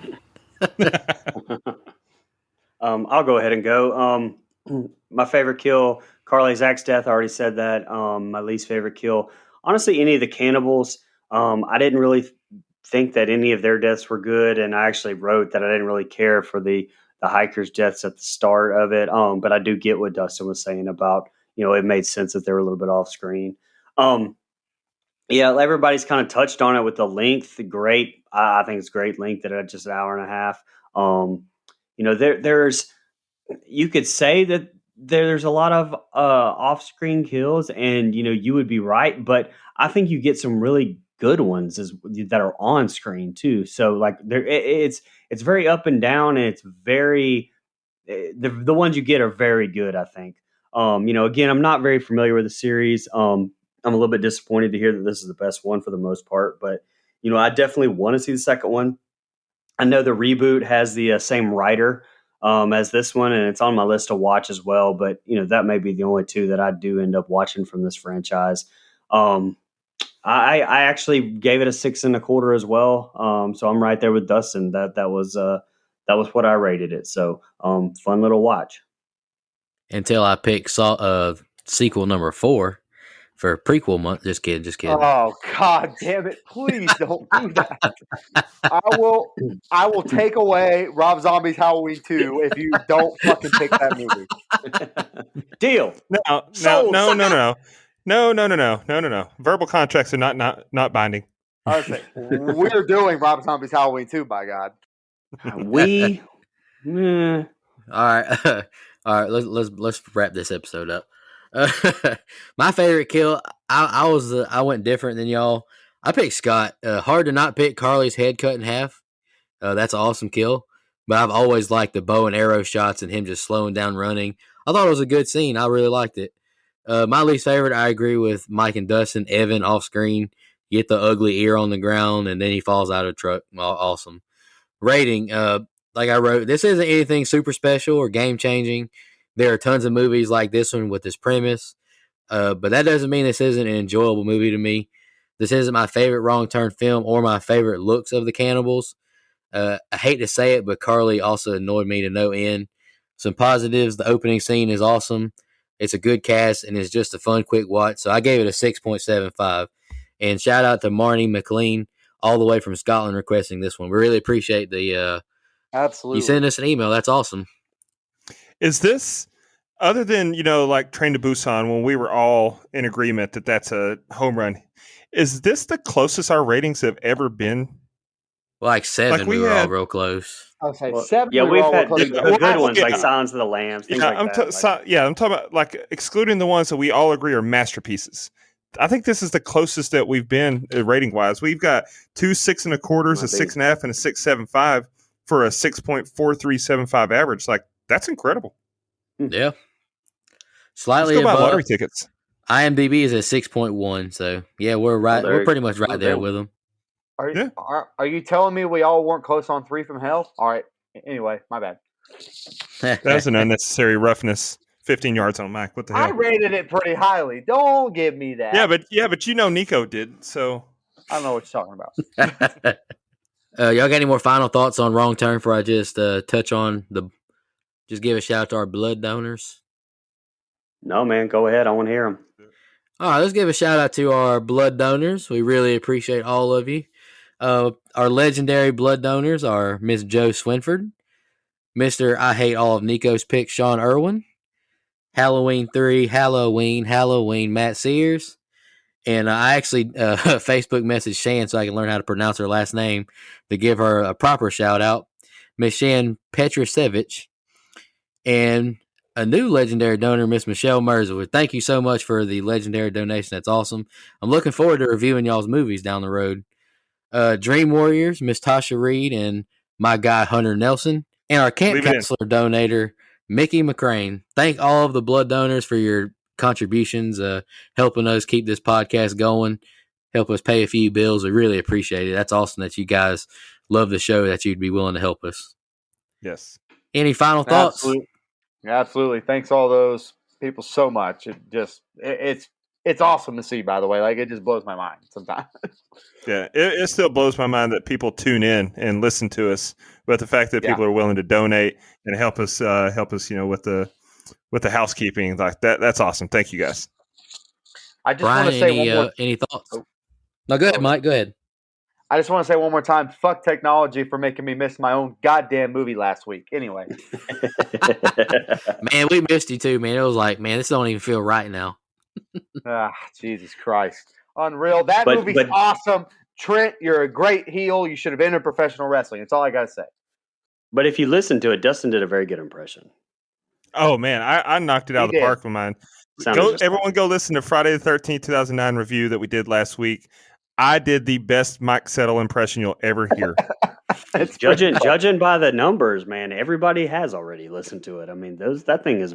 I'll go ahead and go. My favorite kill, Carly Zach's death. I already said that. My least favorite kill, honestly, any of the cannibals. I didn't really think that any of their deaths were good, and I actually wrote that I didn't really care for the hikers' deaths at the start of it. But I do get what Dustin was saying about, it made sense that they were a little bit off screen. Yeah, everybody's kind of touched on it with the length. Great. I think it's great length at just an hour and a half. There's, you could say that there's a lot of off-screen kills, and you would be right, but I think you get some really good ones that are on screen too. So like it's very up and down, and it's very the ones you get are very good, I think. Again, I'm not very familiar with the series. I'm a little bit disappointed to hear that this is the best one for the most part, but I definitely want to see the second one. I know the reboot has the same writer as this one, and it's on my list to watch as well. But that may be the only two that I do end up watching from this franchise. I actually gave it a 6.25 as well. So I'm right there with Dustin. That was what I rated it. So fun little watch. Until I pick sequel number 4 for prequel month. Just kidding. Oh God damn it! Please don't do that. I will take away Rob Zombie's Halloween 2 if you don't fucking pick that movie. Deal. No. Verbal contracts are not binding. I was saying, we're doing Rob Zombie's Halloween 2, by God. We, eh, All right, all right. Let's wrap this episode up. My favorite kill. I went different than y'all. I picked Scott. Hard to not pick Carly's head cut in half. That's an awesome kill. But I've always liked the bow and arrow shots and him just slowing down running. I thought it was a good scene. I really liked it. My least favorite, I agree with Mike and Dustin. Evan off screen, get the ugly ear on the ground, and then he falls out of the truck. Awesome. Rating, like I wrote, this isn't anything super special or game changing. There are tons of movies like this one with this premise, but that doesn't mean this isn't an enjoyable movie to me. This isn't my favorite Wrong Turn film or my favorite looks of the cannibals. I hate to say it, but Carly also annoyed me to no end. Some positives: the opening scene is awesome. It's a good cast and it's just a fun, quick watch. So I gave it a 6.75. And shout out to Marnie McLean, all the way from Scotland, requesting this one. We really appreciate the Absolutely. you send us an email. That's awesome. Is this, other than, like Train to Busan, when we were all in agreement that that's a home run, is this the closest our ratings have ever been? Like 7, Like we we were all had- real close. I'll say well, 7. yeah, we were we've all had close. the Yeah, good ones like yeah. Silence of the Lambs, things Yeah, like that. I'm talking about like excluding the ones that we all agree are masterpieces. I think this is the closest that we've been rating wise. We've got 2 6 1/4s, a 6.5, and a 6.75 for a 6.4375 average. Like, that's incredible. Yeah. Let's Slightly go buy above. lottery tickets. IMDb is at 6.1. So, yeah, we're right. there We're you pretty much right go. there with them. Are, Yeah. are you telling me we all weren't close on 3 from Hell? All right. Anyway, my bad. That was an unnecessary roughness. 15 yards on Mike. What the I hell? rated it pretty highly. Don't give me that. Yeah, but Nico did. So I don't know what you're talking about. Y'all got any more final thoughts on Wrong Turn before I just touch on just give a shout out to our blood donors? No, man, go ahead. I want to hear them. All right, let's give a shout out to our blood donors. We really appreciate all of you. Our legendary blood donors are Miss Joe Swinford, Mr. I Hate All of Nico's Picks, Sean Irwin, Halloween 3, Halloween, Matt Sears. And I actually Facebook messaged Shan so I can learn how to pronounce her last name to give her a proper shout out. Miss Shan Petrusevich. And a new legendary donor, Miss Michelle Merzowitz. Thank you so much for the legendary donation. That's awesome. I'm looking forward to reviewing y'all's movies down the road. Dream Warriors, Miss Tasha Reed, and my guy Hunter Nelson. And our camp Leave it in. counselor donator, Mickey McCrane. Thank all of the blood donors for your contributions, helping us keep this podcast going, help us pay a few bills. We really appreciate it. That's awesome that you guys love the show, that you'd be willing to help us. yes. Any final thoughts? Absolutely. Thanks all those people so much. It's awesome to see, by the way. Like, it just blows my mind sometimes. Yeah, it still blows my mind that people tune in and listen to us, but the fact that people are willing to donate and help us, with the housekeeping, like that's awesome. Thank you guys. I just Brian, want to say any thoughts? No, go ahead, Mike. Go ahead. I just want to say one more time, fuck technology for making me miss my own goddamn movie last week. Anyway. Man, we missed you too, man. It was like, man, this don't even feel right now. Jesus Christ. Unreal. That movie's awesome. Trent, you're a great heel. You should have entered professional wrestling. That's all I got to say. But if you listen to it, Dustin did a very good impression. Oh man, I knocked it out of the park with mine. Everyone go listen to Friday the 13th, 2009 review that we did last week. I did the best Mike Settle impression you'll ever hear. Judging by the numbers, man, everybody has already listened to it. I mean, that thing is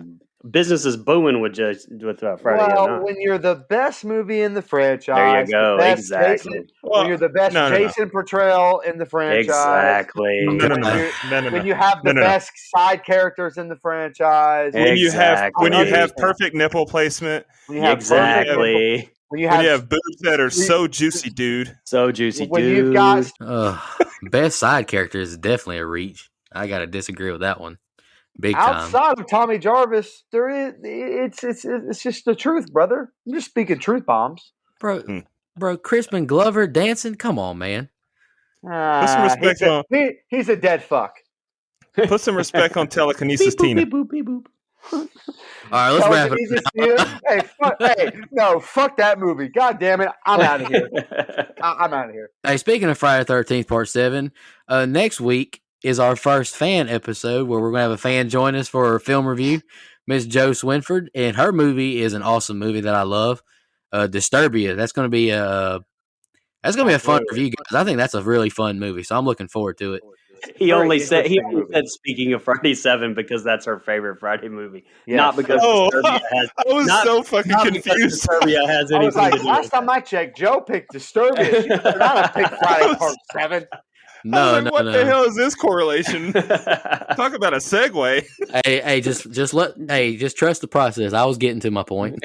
business is booming with Friday. Well, when you're the best movie in the franchise, there you go. Exactly. When you're the best Jason portrayal in the franchise, exactly. When you have the best side characters in the franchise, when you have perfect nipple placement, exactly. When you have boobs that are so juicy, dude. So juicy, when dude. You've got best side character is definitely a reach. I gotta disagree with that one. Big time. Outside of Tommy Jarvis, there is it's just the truth, brother. I'm just speaking truth bombs, bro. Crispin Glover dancing. Come on, man. Put some respect he's a dead fuck. Put some respect on telekinesis, Tina. Beep, boop, beep, boop. All right, let's wrap it up. Fuck that movie. God damn it. I'm out of here. I'm out of here. Hey, speaking of Friday the 13th, Part 7, next week is our first fan episode where we're going to have a fan join us for a film review, Miss Jo Swinford, and her movie is an awesome movie that I love, Disturbia. That's going to be a fun review, guys. I think that's a really fun movie, so I'm looking forward to it. He only said interesting movie. speaking of Friday 7 because that's her favorite Friday movie, Yes. not because Disturbia has. I was not- so fucking not because confused. Disturbia has I anything was like, to do last with time I checked, Joe picked Disturbia. She better not have picked Friday Part 7. No, I was like, what no. the hell is this correlation? it. Talk about a segue. Hey, just trust the process. I was getting to my point.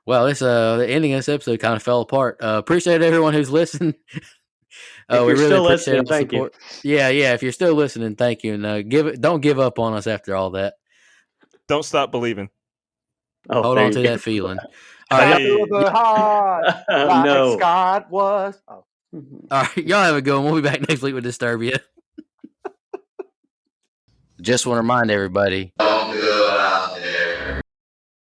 Well, the ending of this episode kind of fell apart. Appreciate everyone who's listened. If We you're really still appreciate listening, all the thank you. support. Yeah. If you're still listening, thank you, and don't give up on us after all that. Don't stop believing. Oh, Hold there on to you that feeling. All All right, Hey. Through the heart, like no. Scott was. Oh. all right, y'all have a good one. We'll be back next week with Disturbia. Just want to remind everybody,